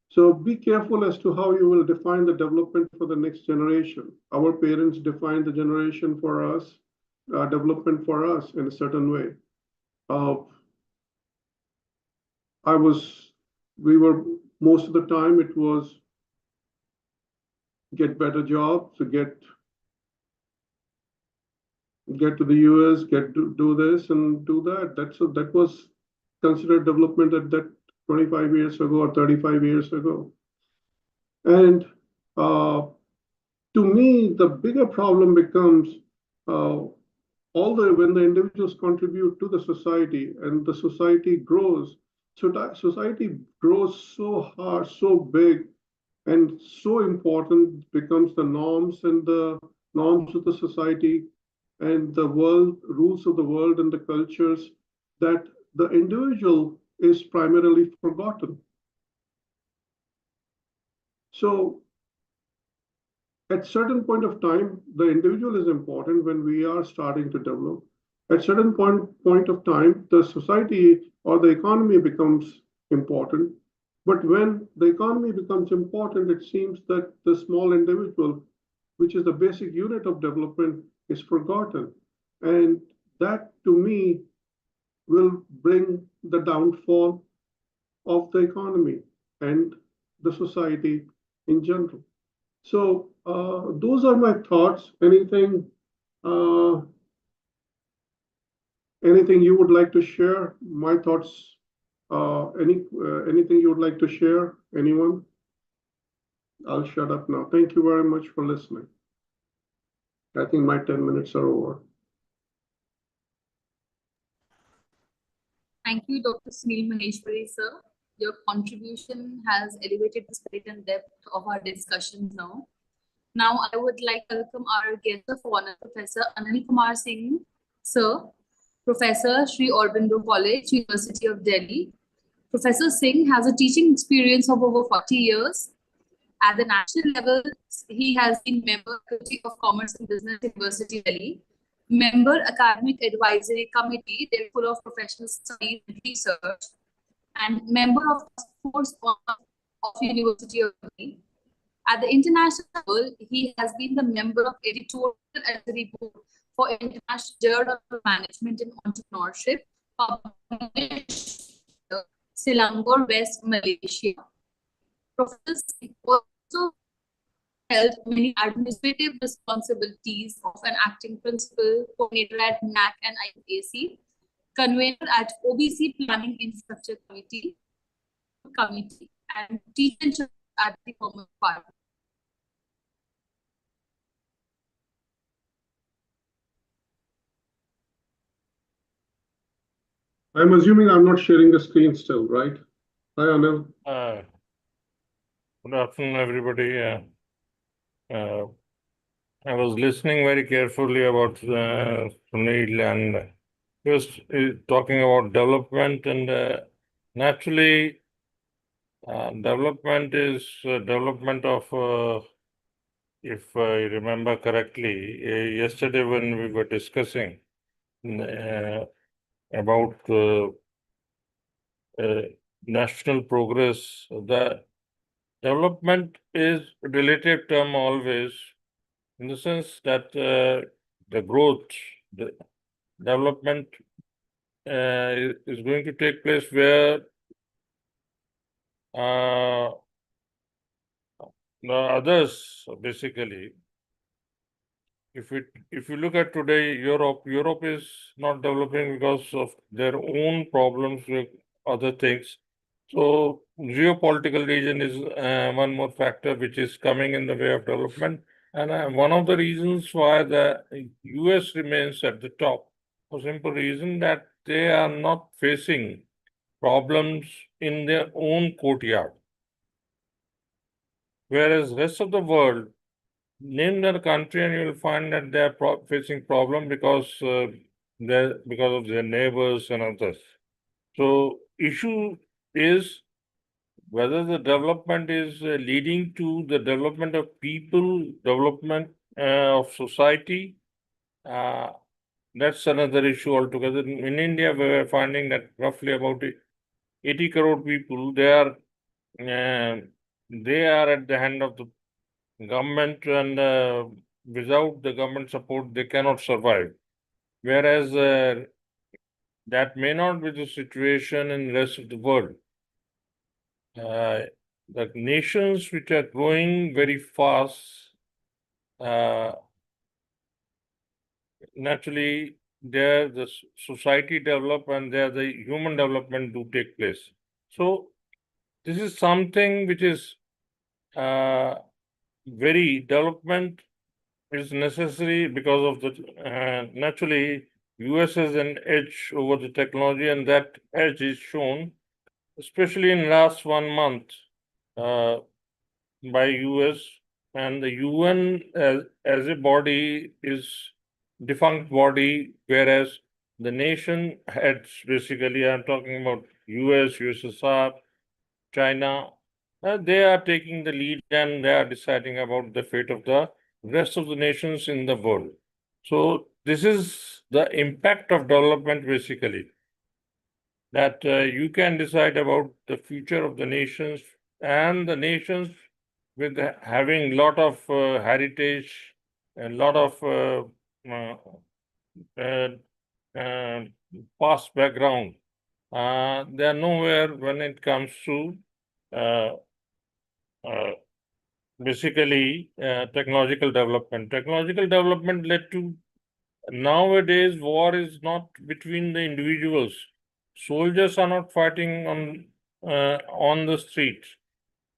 So be careful as to how you will define the development for the next generation. Our parents defined the generation for us, development for us in a certain way. We were, most of the time it was get better jobs, to get to the US, do this and do that. That was considered development at that 25 years ago or 35 years ago. And to me, the bigger problem becomes when the individuals contribute to the society and the society grows. So that society grows so hard, so big, and so important becomes the norms and the norms of the society and the world, rules of the world and the cultures, that the individual is primarily forgotten. So at certain point of time, the individual is important when we are starting to develop. At certain point of time, the society or the economy becomes important. But when the economy becomes important, it seems that the small individual, which is the basic unit of development, is forgotten. And that, to me, will bring the downfall of the economy and the society in general. So those are my thoughts. Anything you would like to share? My thoughts. Anything you would like to share? Anyone? I'll shut up now. Thank you very much for listening. I think my 10 minutes are over. Thank you, Dr. Sunil Maheshwari, sir. Your contribution has elevated the spirit and depth of our discussion now. Now, I would like to welcome our guest of honor, Professor Anil Kumar Singh, sir, Professor, Sri Aurobindo College, University of Delhi. Professor Singh has a teaching experience of over 40 years. At the national level, he has been member Faculty of Commerce and Business, University Delhi, member Academic Advisory Committee, Director of Professional Studies and Research, and member of Task Force of University of Delhi. At the international level, he has been the member of Editorial Advisory Board for International Journal of Management and Entrepreneurship, published Selangor, West Malaysia. Professor Singh also held many administrative responsibilities of an acting principal, coordinator at NAC and IAC, convener at OBC Planning Infrastructure Committee, and teacher in charge at the Commerce Party. I'm assuming I'm not sharing the screen still, right? Hi, Anil. Good afternoon, everybody. I was listening very carefully about Sunil, and he was talking about development, and naturally, development is development of, if I remember correctly, yesterday when we were discussing about national progress, the development is a relative term always, in the sense that the growth, the development is going to take place where the others, basically, if you look at today, Europe is not developing because of their own problems with other things. So geopolitical region is one more factor which is coming in the way of development. And one of the reasons why the US remains at the top, for simple reason that they are not facing problems in their own courtyard. Whereas rest of the world, name their country and you will find that they are facing problem because of their neighbors and others. So issue is whether the development is leading to the development of people, development of society. That's another issue altogether. In India, we are finding that roughly about 80 crore people, they are at the hand of the government, and without the government support, they cannot survive. Whereas that may not be the situation in the rest of the world. The nations which are growing very fast, naturally, there the society develop and there the human development do take place. So this is something which is very development is necessary because of the naturally US has an edge over the technology, and that edge is shown especially in last 1 month by US, and the UN as a body is defunct body, whereas the nation heads, basically I'm talking about US, USSR, China, they are taking the lead and they are deciding about the fate of the rest of the nations in the world. So this is the impact of development, basically, that you can decide about the future of the nations, and the nations with having a lot of heritage, a lot of past background. They are nowhere when it comes to basically technological development. Technological development led to nowadays war is not between the individuals. Soldiers are not fighting on the street.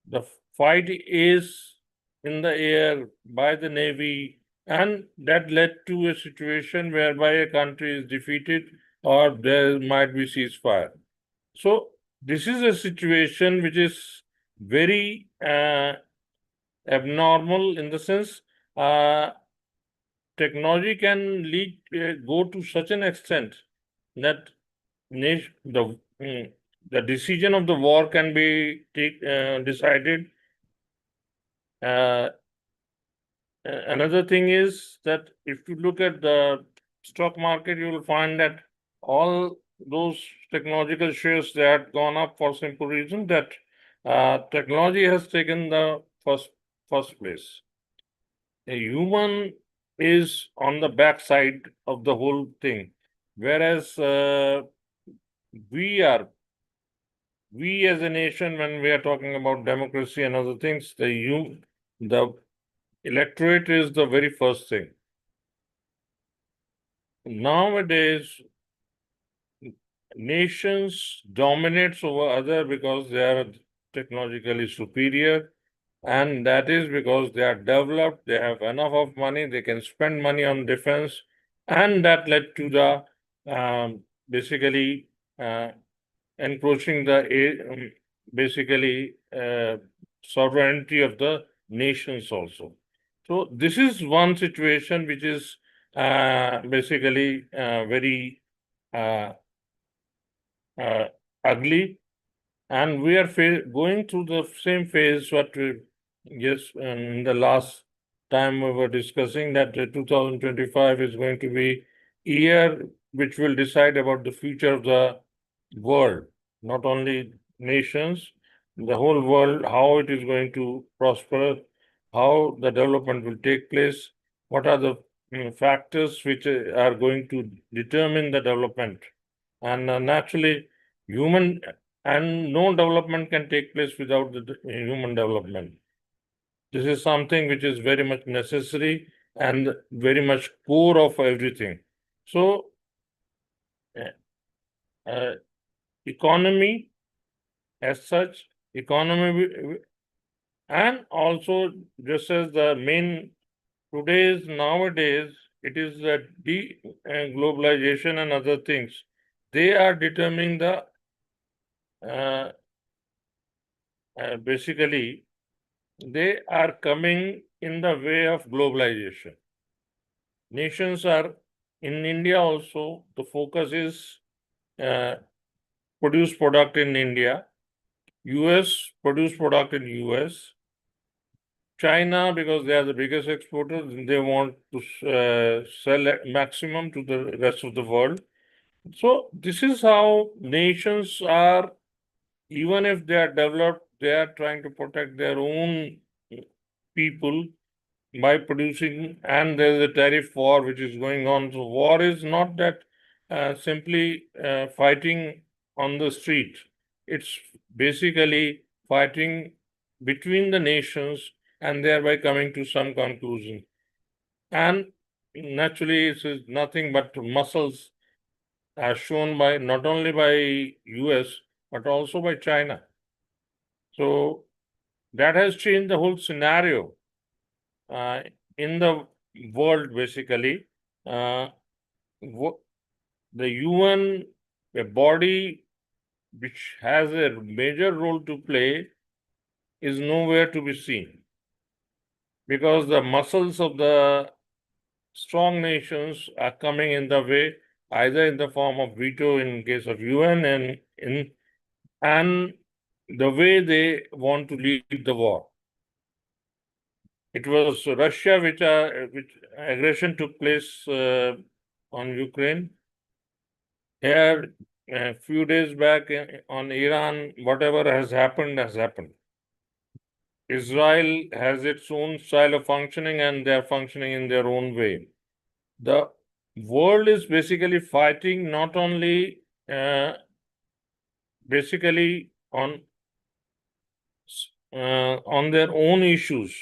The fight is in the air by the Navy, and that led to a situation whereby a country is defeated or there might be ceasefire. So this is a situation which is very abnormal, in the sense technology can lead go to such an extent that the decision of the war can be decided. Another thing is that if you look at the stock market, you will find that all those technological shares that had gone up for simple reason that technology has taken the first place. A human is on the backside of the whole thing, whereas we as a nation, when we are talking about democracy and other things, the electorate is the very first thing. Nowadays, nations dominates over other because they are technologically superior, and that is because they are developed, they have enough of money, they can spend money on defense, and that led to the basically encroaching the basically sovereignty of the nations also. So this is one situation which is basically very ugly, and we are going through the same phase what we in the last time we were discussing that 2025 is going to be year which will decide about the future of the world, not only nations, the whole world, how it is going to prosper, how the development will take place, what are the factors which are going to determine the development. And naturally, human and no development can take place without the human development. This is something which is very much necessary and very much core of everything. So, economy as such, economy, and also just as the main nowadays, it is the globalization and other things. They are determining the basically they are coming in the way of globalization. Nations are in India also, the focus is produce product in India, US produce product in US, China, because they are the biggest exporters, they want to sell at maximum to the rest of the world. So this is how nations are, even if they are developed, they are trying to protect their own people by producing, and there's a tariff war which is going on. So war is not that simply fighting on the street. It's basically fighting between the nations and thereby coming to some conclusion. And naturally, it is nothing but muscles as shown by not only by US but also by China. So that has changed the whole scenario in the world. Basically, the UN, a body which has a major role to play, is nowhere to be seen because the muscles of the strong nations are coming in the way, either in the form of veto in case of UN and the way they want to lead the war. It was Russia which aggression took place on Ukraine. Here, a few days back on Iran, whatever has happened has happened. Israel has its own style of functioning and they're functioning in their own way. The world is basically fighting not only basically on their own issues.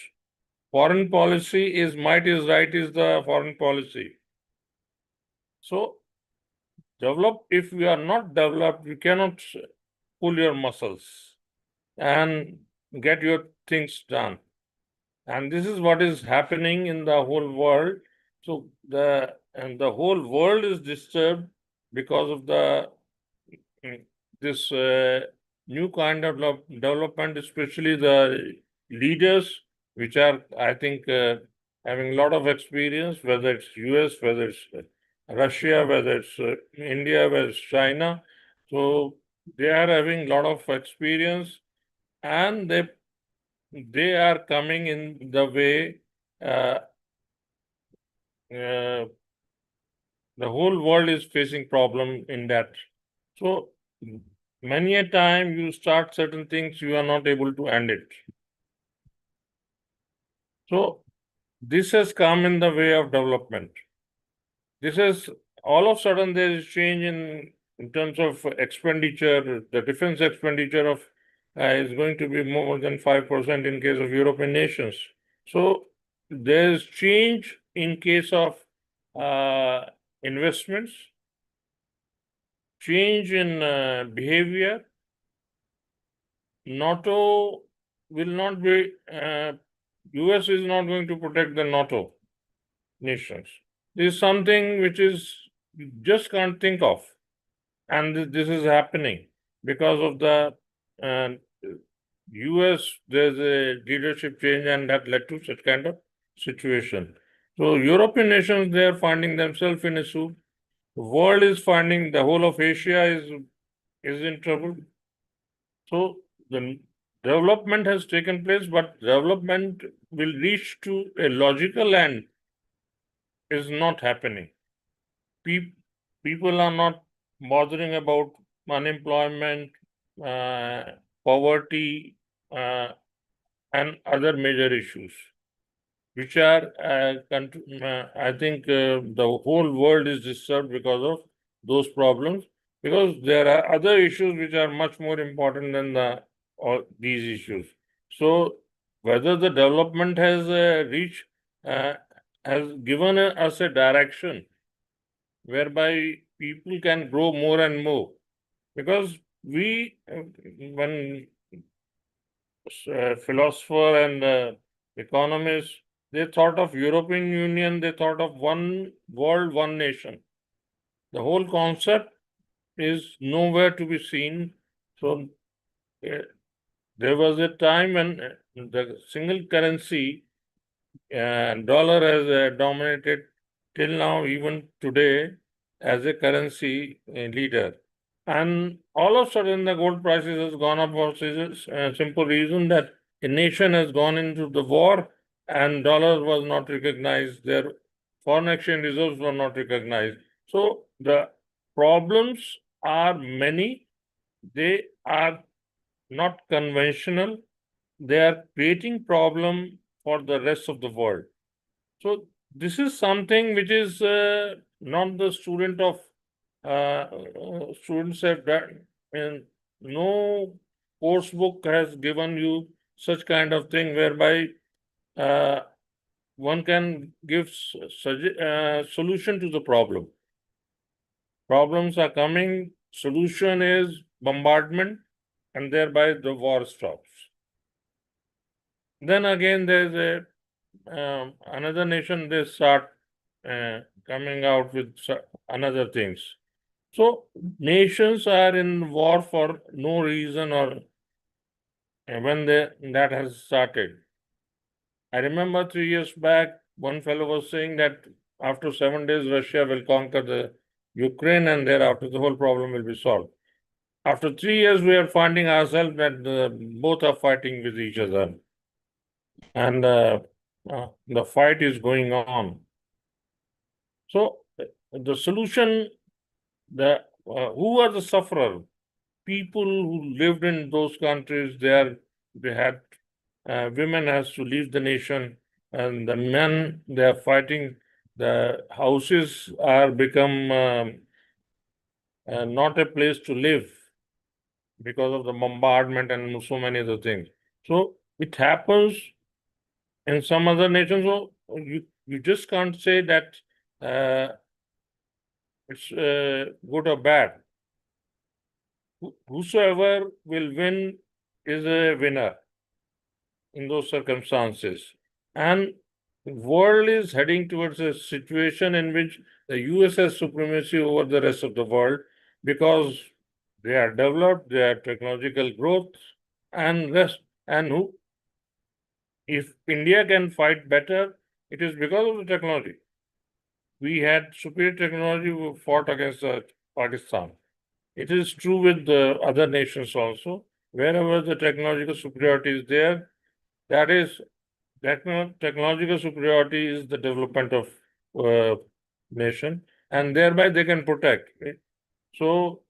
Foreign policy is might is right is the foreign policy. So if you are not developed, you cannot pull your muscles and get your things done. And this is what is happening in the whole world. So the whole world is disturbed because of this new kind of development, especially the leaders, which are, I think, having a lot of experience, whether it's US, whether it's Russia, whether it's India, whether it's China. So they are having a lot of experience, and they are coming in the way the whole world is facing problem in that. So many a time you start certain things, you are not able to end it. So this has come in the way of development. This is all of a sudden there is change in terms of expenditure. The defense expenditure of is going to be more than 5% in case of European nations. So there's change in case of investments, change in behavior. NATO will not be, US is not going to protect the NATO nations. This is something which is you just can't think of. And this is happening because of the US, there's a leadership change, and that led to such kind of situation. So European nations, they are finding themselves in a soup. The world is finding, the whole of Asia is in trouble. So the development has taken place, but development will reach to a logical end is not happening. People are not bothering about unemployment, poverty, and other major issues, which are, I think the whole world is disturbed because of those problems, because there are other issues which are much more important than all these issues. So whether the development has reached, has given us a direction whereby people can grow more and more, because we, when philosopher and economists, they thought of European Union, they thought of one world, one nation. The whole concept is nowhere to be seen. So there was a time when the single currency, dollar has dominated till now, even today, as a currency leader. And all of a sudden, the gold prices has gone up for a simple reason that a nation has gone into the war and dollar was not recognized. Their foreign exchange reserves were not recognized. So the problems are many. They are not conventional. They are creating problem for the rest of the world. So this is something which is not the student of students have done, and no course book has given you such kind of thing whereby one can give solution to the problem. Problems are coming, solution is bombardment, and thereby the war stops. Then again, there's a another nation, they start coming out with another things. So nations are in war for no reason, or when that has started. I remember 3 years back, one fellow was saying that after 7 days, Russia will conquer the Ukraine, and thereafter the whole problem will be solved. After 3 years, we are finding ourselves that both are fighting with each other, and the fight is going on. So the solution, who are the sufferer? People who lived in those countries, they had women has to leave the nation, and the men, they are fighting. The houses are become not a place to live because of the bombardment and so many other things. So it happens in some other nations. So you just can't say that it's good or bad. Whosoever will win is a winner in those circumstances. And the world is heading towards a situation in which the US has supremacy over the rest of the world, because they are developed, they are technological growth, and if India can fight better, it is because of the technology. We had superior technology, we fought against Pakistan. It is true with the other nations also. Wherever the technological superiority is there, that is, technological superiority is the development of nation, and thereby they can protect. So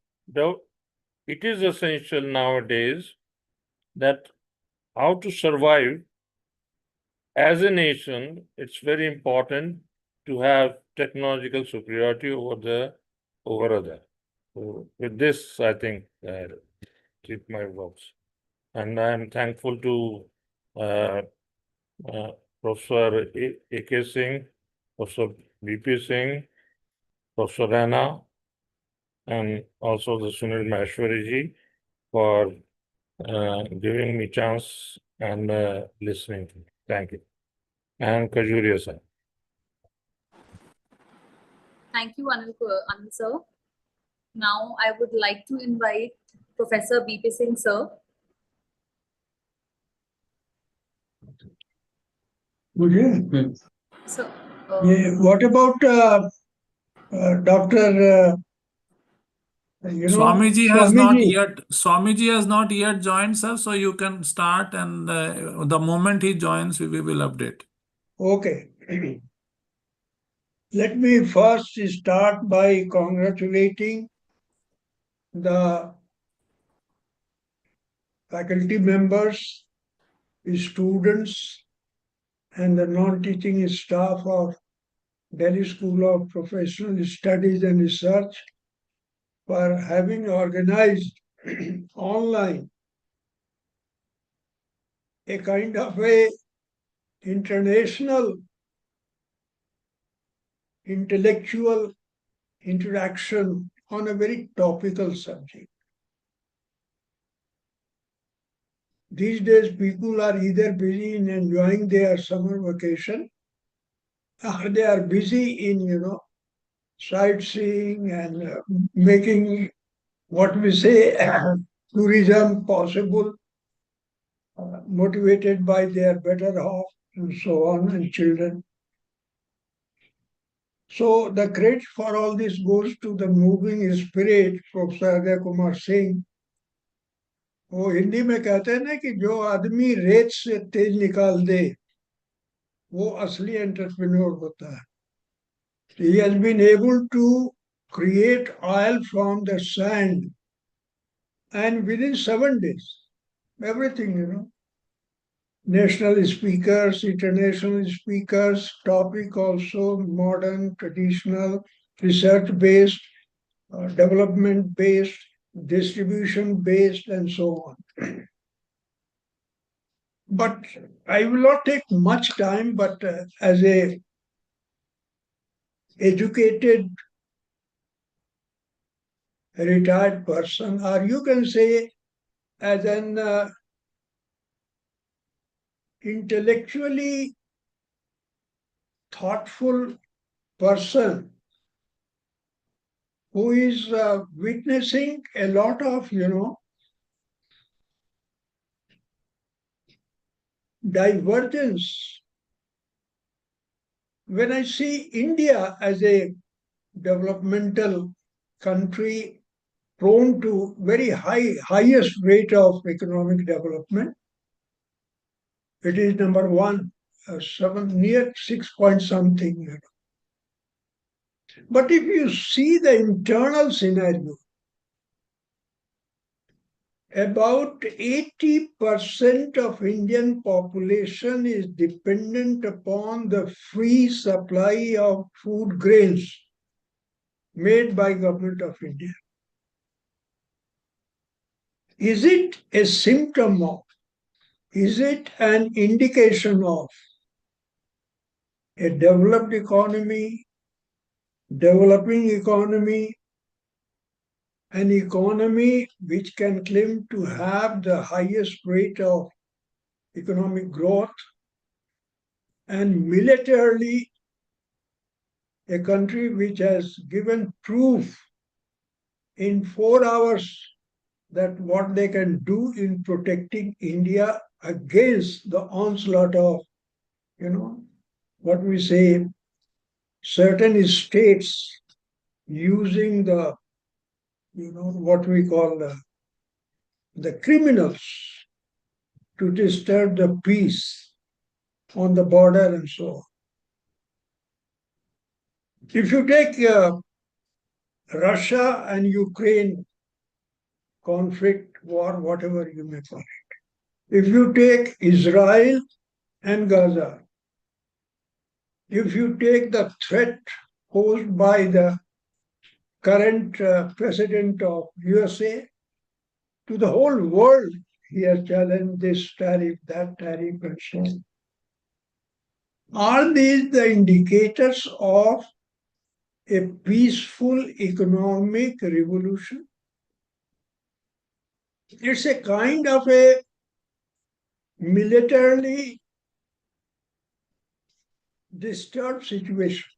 it is essential nowadays that how to survive as a nation. It's very important to have technological superiority over other. So with this, I think I keep my words, and I am thankful to Professor A.K. Singh, Professor B.P. Singh, Professor Rana, and also the Sunil Maheshwari ji for giving me chance and listening to me. Thank you. And Kajuria sir. Thank you, Anil sir. Now I would like to invite Professor B.P. Singh sir. Okay. So, What about Dr. Swamiji Swamiji has not yet joined, sir. So you can start, and the moment he joins, we will update. Okay. Let me first start by congratulating the faculty members, students, and the non-teaching staff of Delhi School of Professional Studies and Research for having organized online a kind of a international intellectual interaction on a very topical subject. These days, people are either busy in enjoying their summer vacation, or they are busy in, sightseeing and making what we say tourism possible, motivated by their better off and so on, and children. So the credit for all this goes to the moving spirit, Professor Ajay Kumar Singh. वो हिंदी में कहते हैं ना कि जो आदमी रेत से तेज निकाल दे वो असली एंटरप्रेन्योर होता है. He has been able to create oil from the sand, and within 7 days, everything, national speakers, international speakers, topic also modern, traditional, research-based, development-based, distribution-based, and so on. But I will not take much time, but as a educated retired person, or you can say as an intellectually thoughtful person who is witnessing a lot of, divergence. When I see India as a developmental country prone to very highest rate of economic development, it is number one, near 6 point something. But if you see the internal scenario, about 80% of Indian population is dependent upon the free supply of food grains made by Government of India. Is it a symptom of, is it an indication of a developed economy, developing economy, an economy which can claim to have the highest rate of economic growth, and militarily a country which has given proof in 4 hours that what they can do in protecting India against the onslaught of, what we say, certain states using the, what we call the criminals to disturb the peace on the border and so on. If you take Russia and Ukraine conflict, war, whatever you may call it, if you take Israel and Gaza, if you take the threat posed by the current president of USA to the whole world, he has challenged this tariff, that tariff, and so on. Are these the indicators of a peaceful economic revolution? It's a kind of a militarily disturbed situation.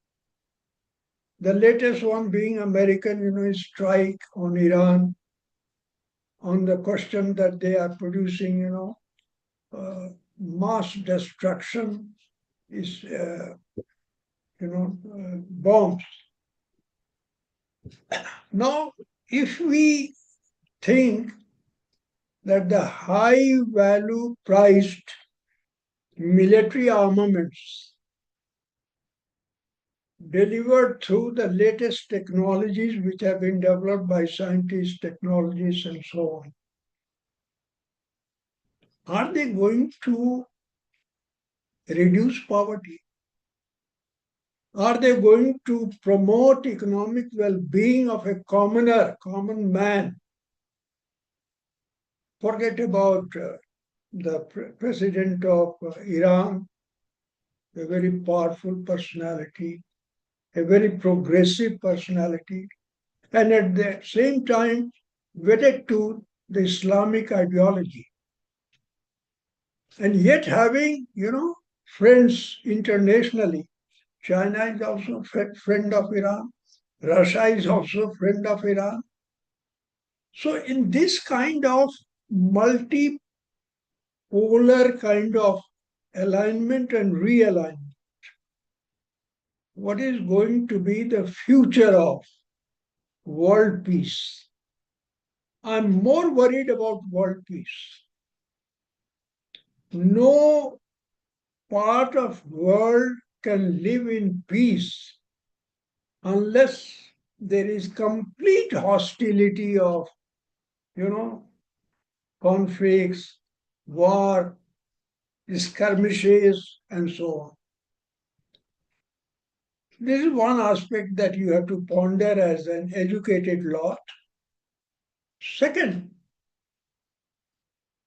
The latest one being American, strike on Iran on the question that they are producing, mass destruction is, bombs. Now, if we think that the high value priced military armaments delivered through the latest technologies which have been developed by scientists, technologists, and so on, are they going to reduce poverty? Are they going to promote economic well-being of a common man? Forget about the president of Iran, a very powerful personality, a very progressive personality, and at the same time wedded to the Islamic ideology. And yet having, friends internationally. China is also a friend of Iran. Russia is also a friend of Iran. So in this kind of multipolar kind of alignment and realignment, what is going to be the future of world peace? I'm more worried about world peace. No part of world can live in peace unless there is complete hostility of, conflicts, war, skirmishes, and so on. This is one aspect that you have to ponder as an educated lot. Second,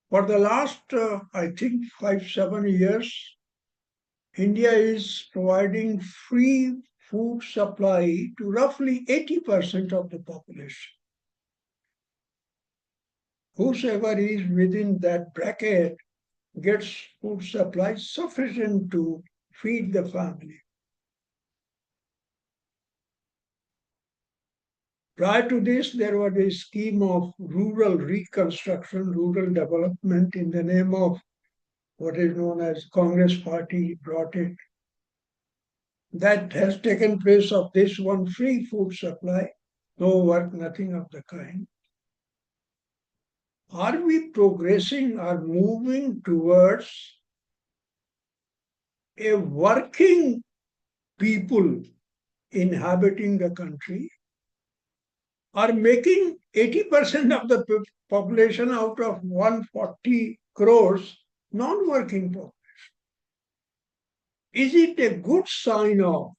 for the last, I think, 5-7 years, India is providing free food supply to roughly 80% of the population. Whosoever is within that bracket gets food supply sufficient to feed the family. Prior to this, there was a scheme of rural reconstruction, rural development in the name of what is known as Congress Party brought it. That has taken place of this one free food supply, no work, nothing of the kind. Are we progressing or moving towards a working people inhabiting the country, are making 80% of the population out of 140 crores non-working population? Is it a good sign of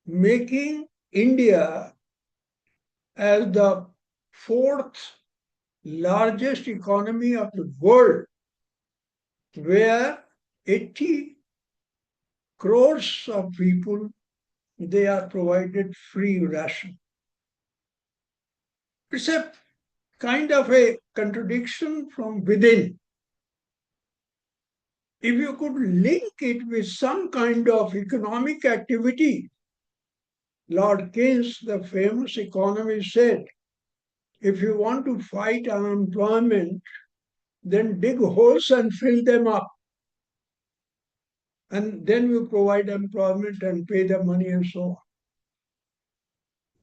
making India as the fourth largest economy of the world, where 80 crores of people, they are provided free ration? It's a kind of a contradiction from within. If you could link it with some kind of economic activity, Lord Keynes, the famous economist, said, if you want to fight unemployment, then dig holes and fill them up. And then you provide employment and pay the money and so on.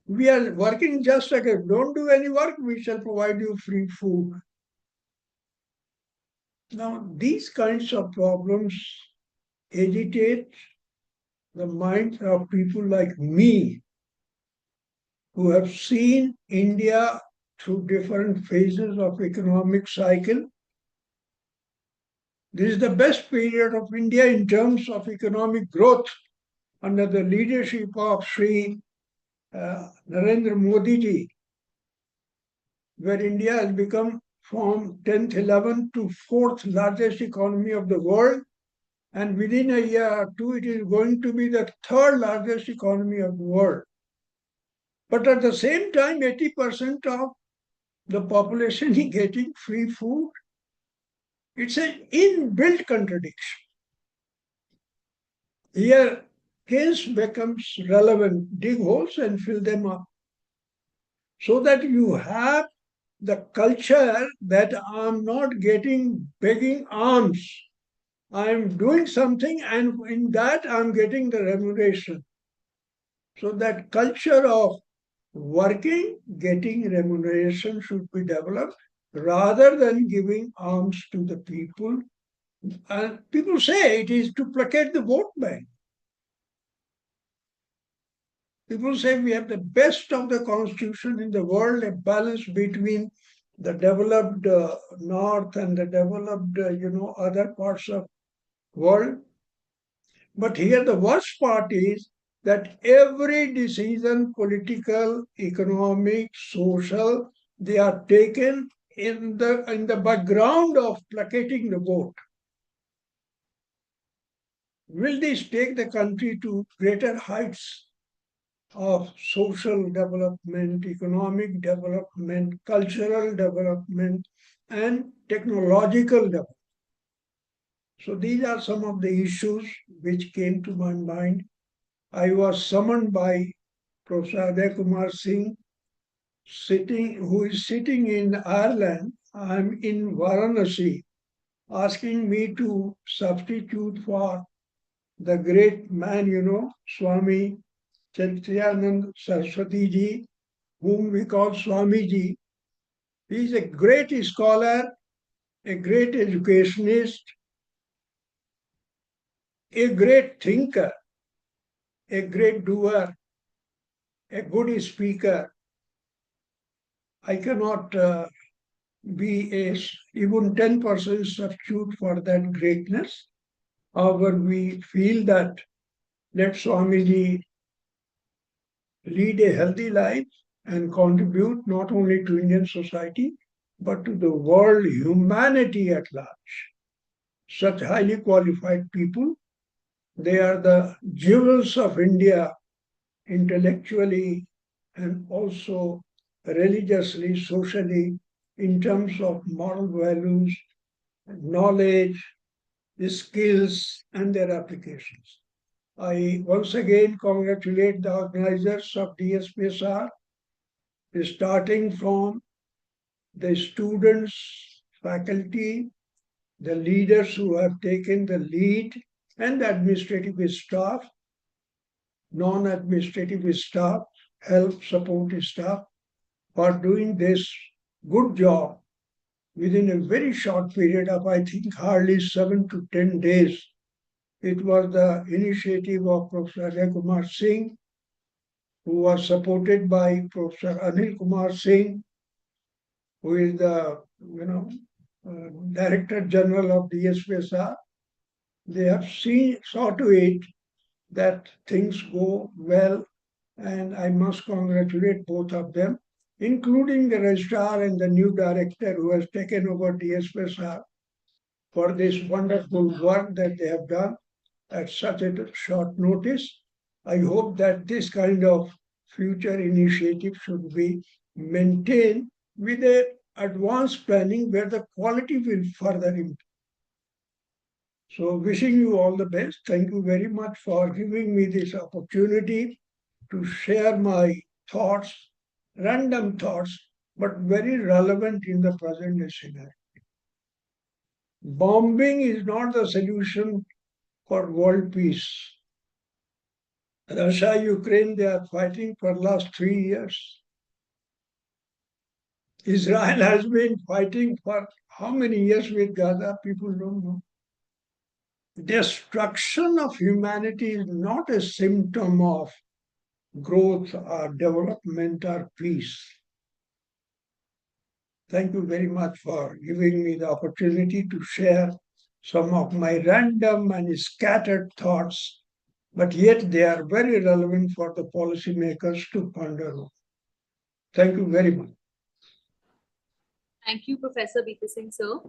We are working just like a don't do any work, we shall provide you free food. Now, these kinds of problems agitate the minds of people like me, who have seen India through different phases of economic cycle. This is the best period of India in terms of economic growth under the leadership of Sri Narendra Modi ji, where India has become from 10th, 11th to 4th largest economy of the world And within a year or two, it is going to be the third largest economy of the world. But at the same time, 80% of the population is getting free food. It's an inbuilt contradiction. Here, case becomes relevant. Dig holes and fill them up. So that you have the culture that I'm not getting begging alms. I'm doing something, and in that I'm getting the remuneration. So that culture of working, getting remuneration should be developed rather than giving alms to the people. And people say it is to placate the vote bank. People say we have the best of the constitution in the world, a balance between the developed north and the developed, other parts of world. But here the worst part is that every decision, political, economic, social, they are taken in the background of placating the vote. Will this take the country to greater heights of social development, economic development, cultural development, and technological development? So these are some of the issues which came to my mind. I was summoned by Professor Ajay Kumar Singh, who is sitting in Ireland. I'm in Varanasi, asking me to substitute for the great man, Swami Chaityanand Saraswati ji, whom we call Swami ji. He is a great scholar, a great educationist, a great thinker, a great doer, a good speaker. I cannot be even 10% substitute for that greatness. However, we feel that let Swamiji lead a healthy life and contribute not only to Indian society, but to the world, humanity at large. Such highly qualified people, they are the jewels of India, intellectually and also religiously, socially, in terms of moral values, knowledge, skills, and their applications. I once again congratulate the organizers of DSPSR, starting from the students, faculty, the leaders who have taken the lead, and the administrative staff, non-administrative staff, help support staff, for doing this good job within a very short period of, I think, hardly 7 to 10 days. It was the initiative of Professor Ajay Kumar Singh, who was supported by Professor Anil Kumar Singh, who is the Director General of DSPSR. They have saw to it that things go well, and I must congratulate both of them, including the registrar and the new director who has taken over DSPSR, for this wonderful work that they have done at such a short notice. I hope that this kind of future initiative should be maintained with a advanced planning where the quality will further improve. So wishing you all the best. Thank you very much for giving me this opportunity to share my thoughts, random thoughts, but very relevant in the present scenario. Bombing is not the solution for world peace. Russia, Ukraine, they are fighting for the last 3 years. Israel has been fighting for how many years with Gaza? People don't know. Destruction of humanity is not a symptom of growth or development or peace. Thank you very much for giving me the opportunity to share some of my random and scattered thoughts, but yet they are very relevant for the policymakers to ponder on. Thank you very much. Thank you, Professor B.P. Singh, sir.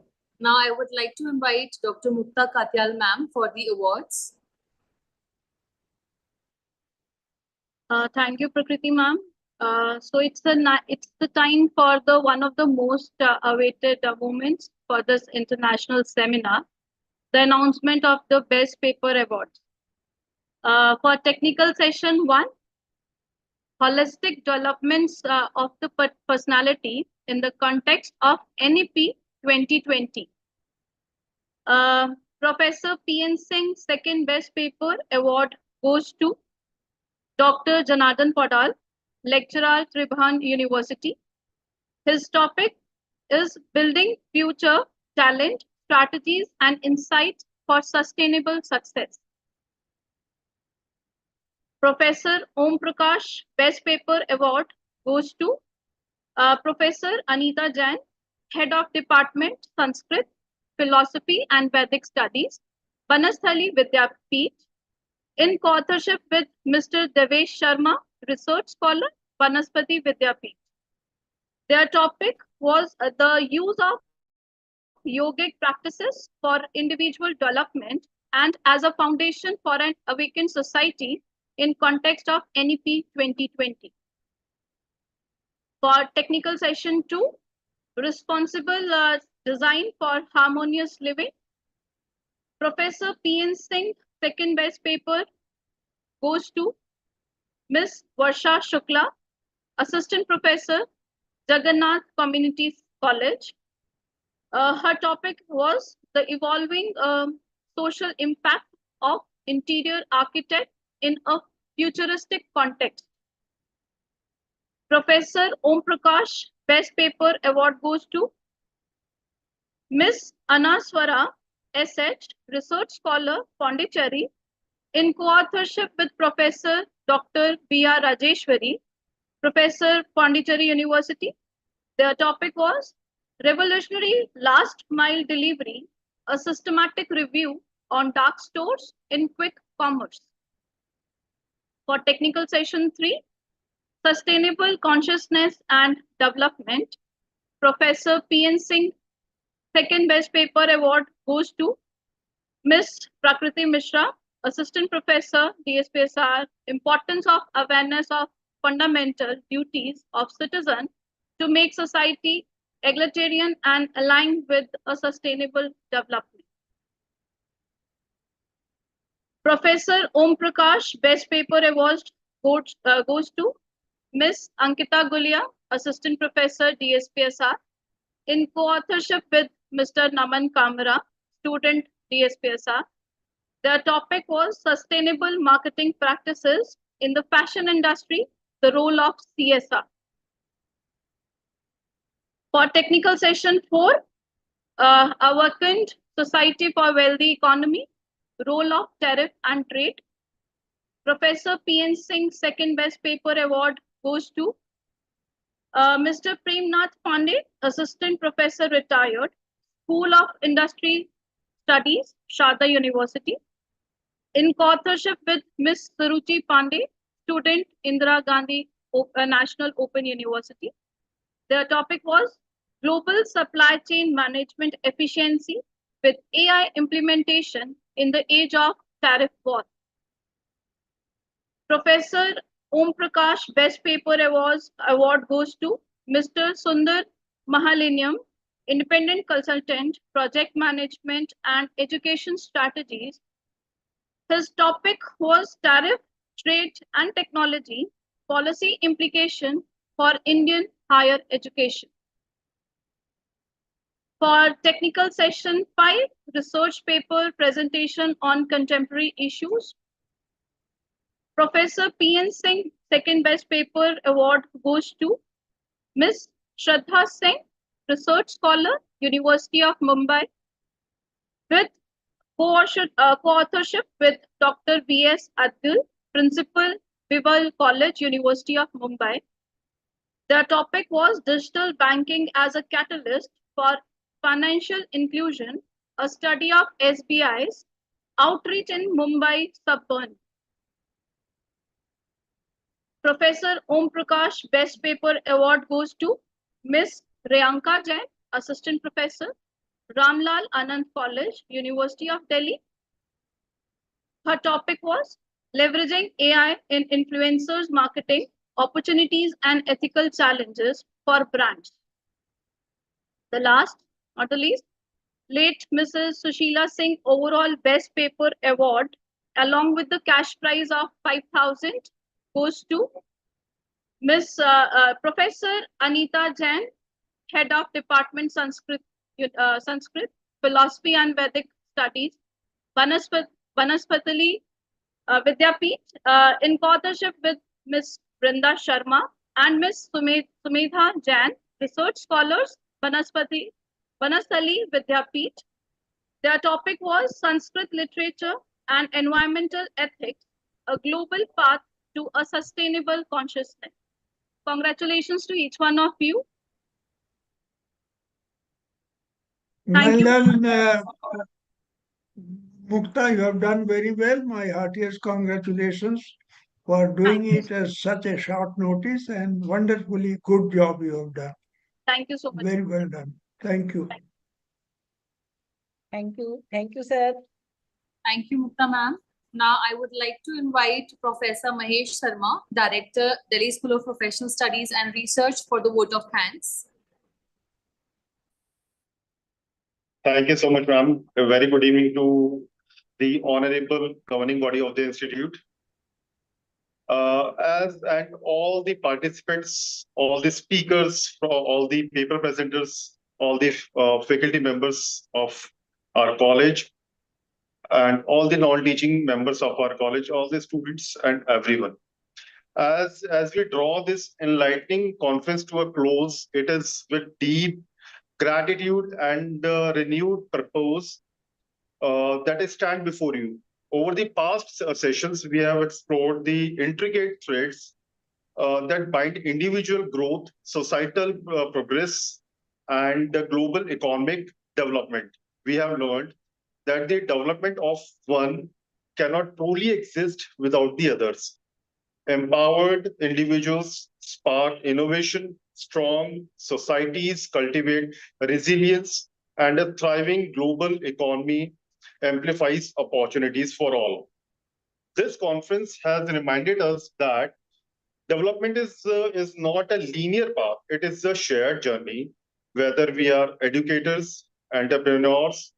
Now I would like to invite Dr. Mukta Katyal ma'am for the awards. Thank you, Prakriti ma'am. So it's the time for the one of the most awaited moments for this international seminar, the announcement of the Best Paper Awards. For technical session 1, holistic developments of the personality in the context of NEP 2020. Professor P.N. Singh Second Best Paper Award goes to Dr. Janardhan Podal, lecturer, Tribhuvan University. His topic is Building Future Talent, Strategies and Insights for Sustainable Success. Professor Om Prakash Best Paper Award goes to Professor Anita Jain, Head of Department Sanskrit, Philosophy and Vedic Studies, Banasthali Vidyapeeth, in co-authorship with Mr. Devesh Sharma, Research Scholar, Banaspati Vidyapeeth. Their topic was the use of yogic practices for individual development and as a foundation for an awakened society in context of NEP 2020. For technical session 2, responsible design for harmonious living, Professor P.N. Singh Second Best Paper goes to Ms. Varsha Shukla, Assistant Professor, Jagannath Community College. Her topic was the evolving social impact of interior architect in a futuristic context. Professor Om Prakash Best Paper Award goes to Ms. Anaswara SH, Research Scholar, Pondicherry, in co-authorship with Professor Dr. B.R. Rajeshwari, Professor, Pondicherry University. Their topic was Revolutionary Last Mile Delivery, a systematic review on dark stores in quick commerce. For technical session 3, Sustainable Consciousness and Development, Professor P.N. Singh Second Best Paper Award goes to Ms. Prakriti Mishra, Assistant Professor, DSPSR, Importance of Awareness of Fundamental Duties of Citizens to make society egalitarian and aligned with a sustainable development. Professor Om Prakash Best Paper Award goes to Ms. Ankita Gulia, Assistant Professor, DSPSR, in co-authorship with Mr. Naman Kamara, student, DSPSR. Their topic was Sustainable Marketing Practices in the Fashion Industry, the Role of CSR. For technical session 4, Awakened Society for Wealthy Economy, Role of Tariff and Trade. Professor P.N. Singh Second Best Paper Award goes to Mr. Premnath Pandey, Assistant Professor Retired, School of Industry Studies, Sharda University, in co-authorship with Ms. Suruchi Pandey, student, Indira Gandhi National Open University. Their topic was Global Supply Chain Management Efficiency with AI Implementation in the Age of Tariff War. Professor Om Prakash Best Paper Award goes to Mr. Sundar Mahalingam, Independent Consultant, Project Management and Education Strategies. His topic was Tariff, Trade and Technology, Policy Implication for Indian Higher Education. For technical session 5, research paper presentation on contemporary issues, Professor P.N. Singh Second Best Paper Award goes to Ms. Shraddha Singh, Research Scholar, University of Mumbai, with co-authorship with Dr. B.S. Adil, Principal, Bival College, University of Mumbai. Their topic was Digital Banking as a Catalyst for Financial Inclusion, a study of SBI's outreach in Mumbai suburban. Professor Om Prakash Best Paper Award goes to Ms. Reyanka Jain, Assistant Professor, Ramlal Anand College, University of Delhi. Her topic was leveraging AI in influencers marketing, opportunities and ethical challenges for brands. The last, not the least, late Mrs. Sushila Singh overall Best Paper Award, along with the cash prize of 5,000, goes to Miss Professor Anita Jain, Head of Department Sanskrit, Philosophy and Vedic Studies, Banaspatali Vidyapeeth, in partnership with Miss Brinda Sharma and Miss Sumedha Jain, research scholars, Banasthali Vidyapeeth. Their topic was Sanskrit literature and environmental ethics, a global path to a sustainable consciousness. Congratulations to each one of you. Thank you. Well done, Mukta, you have done very well. My heartiest congratulations for doing it at such a short notice, and wonderfully good job you have done. Thank you so much. Very well done. Thank you. Thank you. Thank you, sir. Thank you, Mukta ma'am. Now I would like to invite Professor Mahesh Sharma, Director, Delhi School of Professional Studies and Research, for the vote of thanks. Thank you so much, ma'am. A very good evening to the honorable governing body of the institute. And all the participants, all the speakers, all the paper presenters, all the faculty members of our college, and all the non-teaching members of our college, all the students and everyone. As we draw this enlightening conference to a close, it is with deep gratitude and renewed purpose that I stand before you. Over the past sessions, we have explored the intricate threads that bind individual growth, societal progress, and the global economic development. We have learned that the development of one cannot truly exist without the others. Empowered individuals spark innovation, strong societies cultivate resilience, and a thriving global economy amplifies opportunities for all. This conference has reminded us that development is not a linear path. It is a shared journey, whether we are educators, entrepreneurs,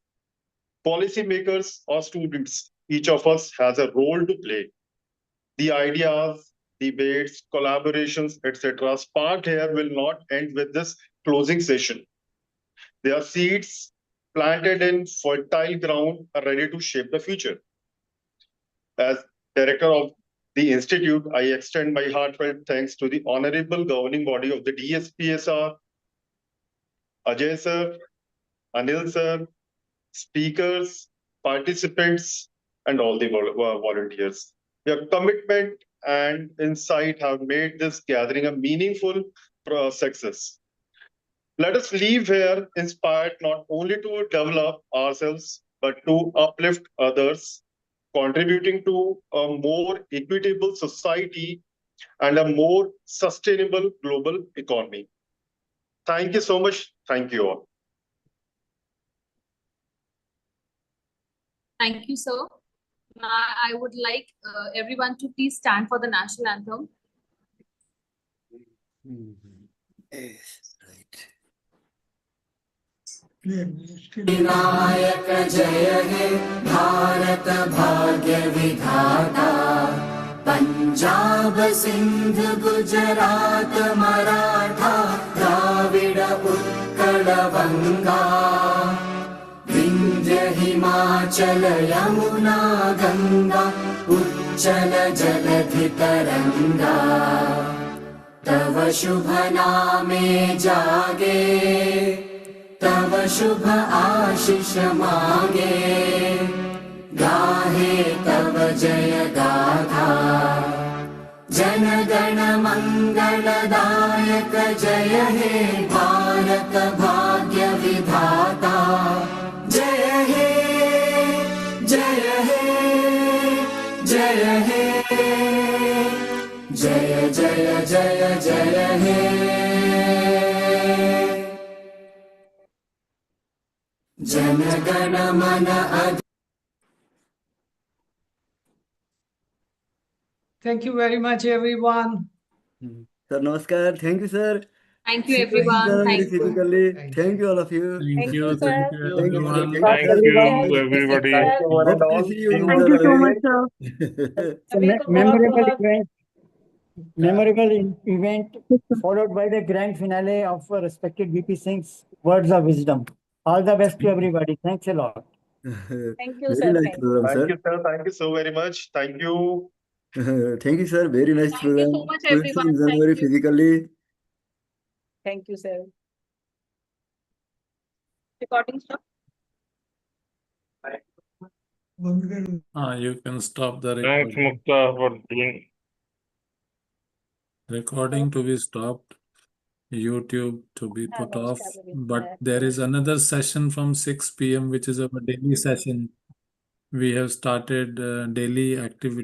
policymakers, or students. Each of us has a role to play. The ideas, debates, collaborations, etc. sparked here will not end with this closing session. They are seeds planted in fertile ground, ready to shape the future. As director of the institute, I extend my heartfelt thanks to the honorable governing body of the DSPSR, Ajay sir, Anil sir, speakers, participants, and all the volunteers. Your commitment and insight have made this gathering a meaningful success. Let us leave here inspired not only to develop ourselves, but to uplift others, contributing to a more equitable society and a more sustainable global economy. Thank you so much. Thank you all. Thank you, sir. Now I would like everyone to please stand for the national anthem. Vinayak जय हे भारत भाग्य विधाता पंजाब सिंध गुजरात मराठा द्राविड उत्कल बंगा विंध्य हिमाचल यमुना गंगा उच्चल जलधि तरंगा तव शुभ नामे जागे तव शुभ आशीष मांगे गाहे तव जय गाथा जन गण मंगलदायक जय हे भारत भाग्य विधाता जय हे जय हे जय हे जय जय जय जय हे तन मन अधीर। Thank you very much, everyone. Sir, namaskar. Thank you, sir. Thank you, See you everyone. very Thank you. physically. Thank Thank you, all of you. Thank you, Thank thank you, you, sir. everyone. Thank you, Thank sir. you, everybody. Thank you, one and Hope to all. see you See in you the soon again. again. It's a memorable event followed by the grand finale of respected VP Singh's words of wisdom. All the best to everybody. Thanks a lot. Thank you, Very sir. nice Thank you. program, Thank sir. you, sir. Thank you so very much. Thank you. Thank you, sir. Very nice Thank you so program. much, We'll see everyone. in Thank January you. physically. Thank you, sir. Recording stop. You can stop the Thanks, recording. Mukta, for doing. Recording to be stopped, YouTube to be put off. But there is another session from 6 p.m., which is our daily session. We have started daily activity.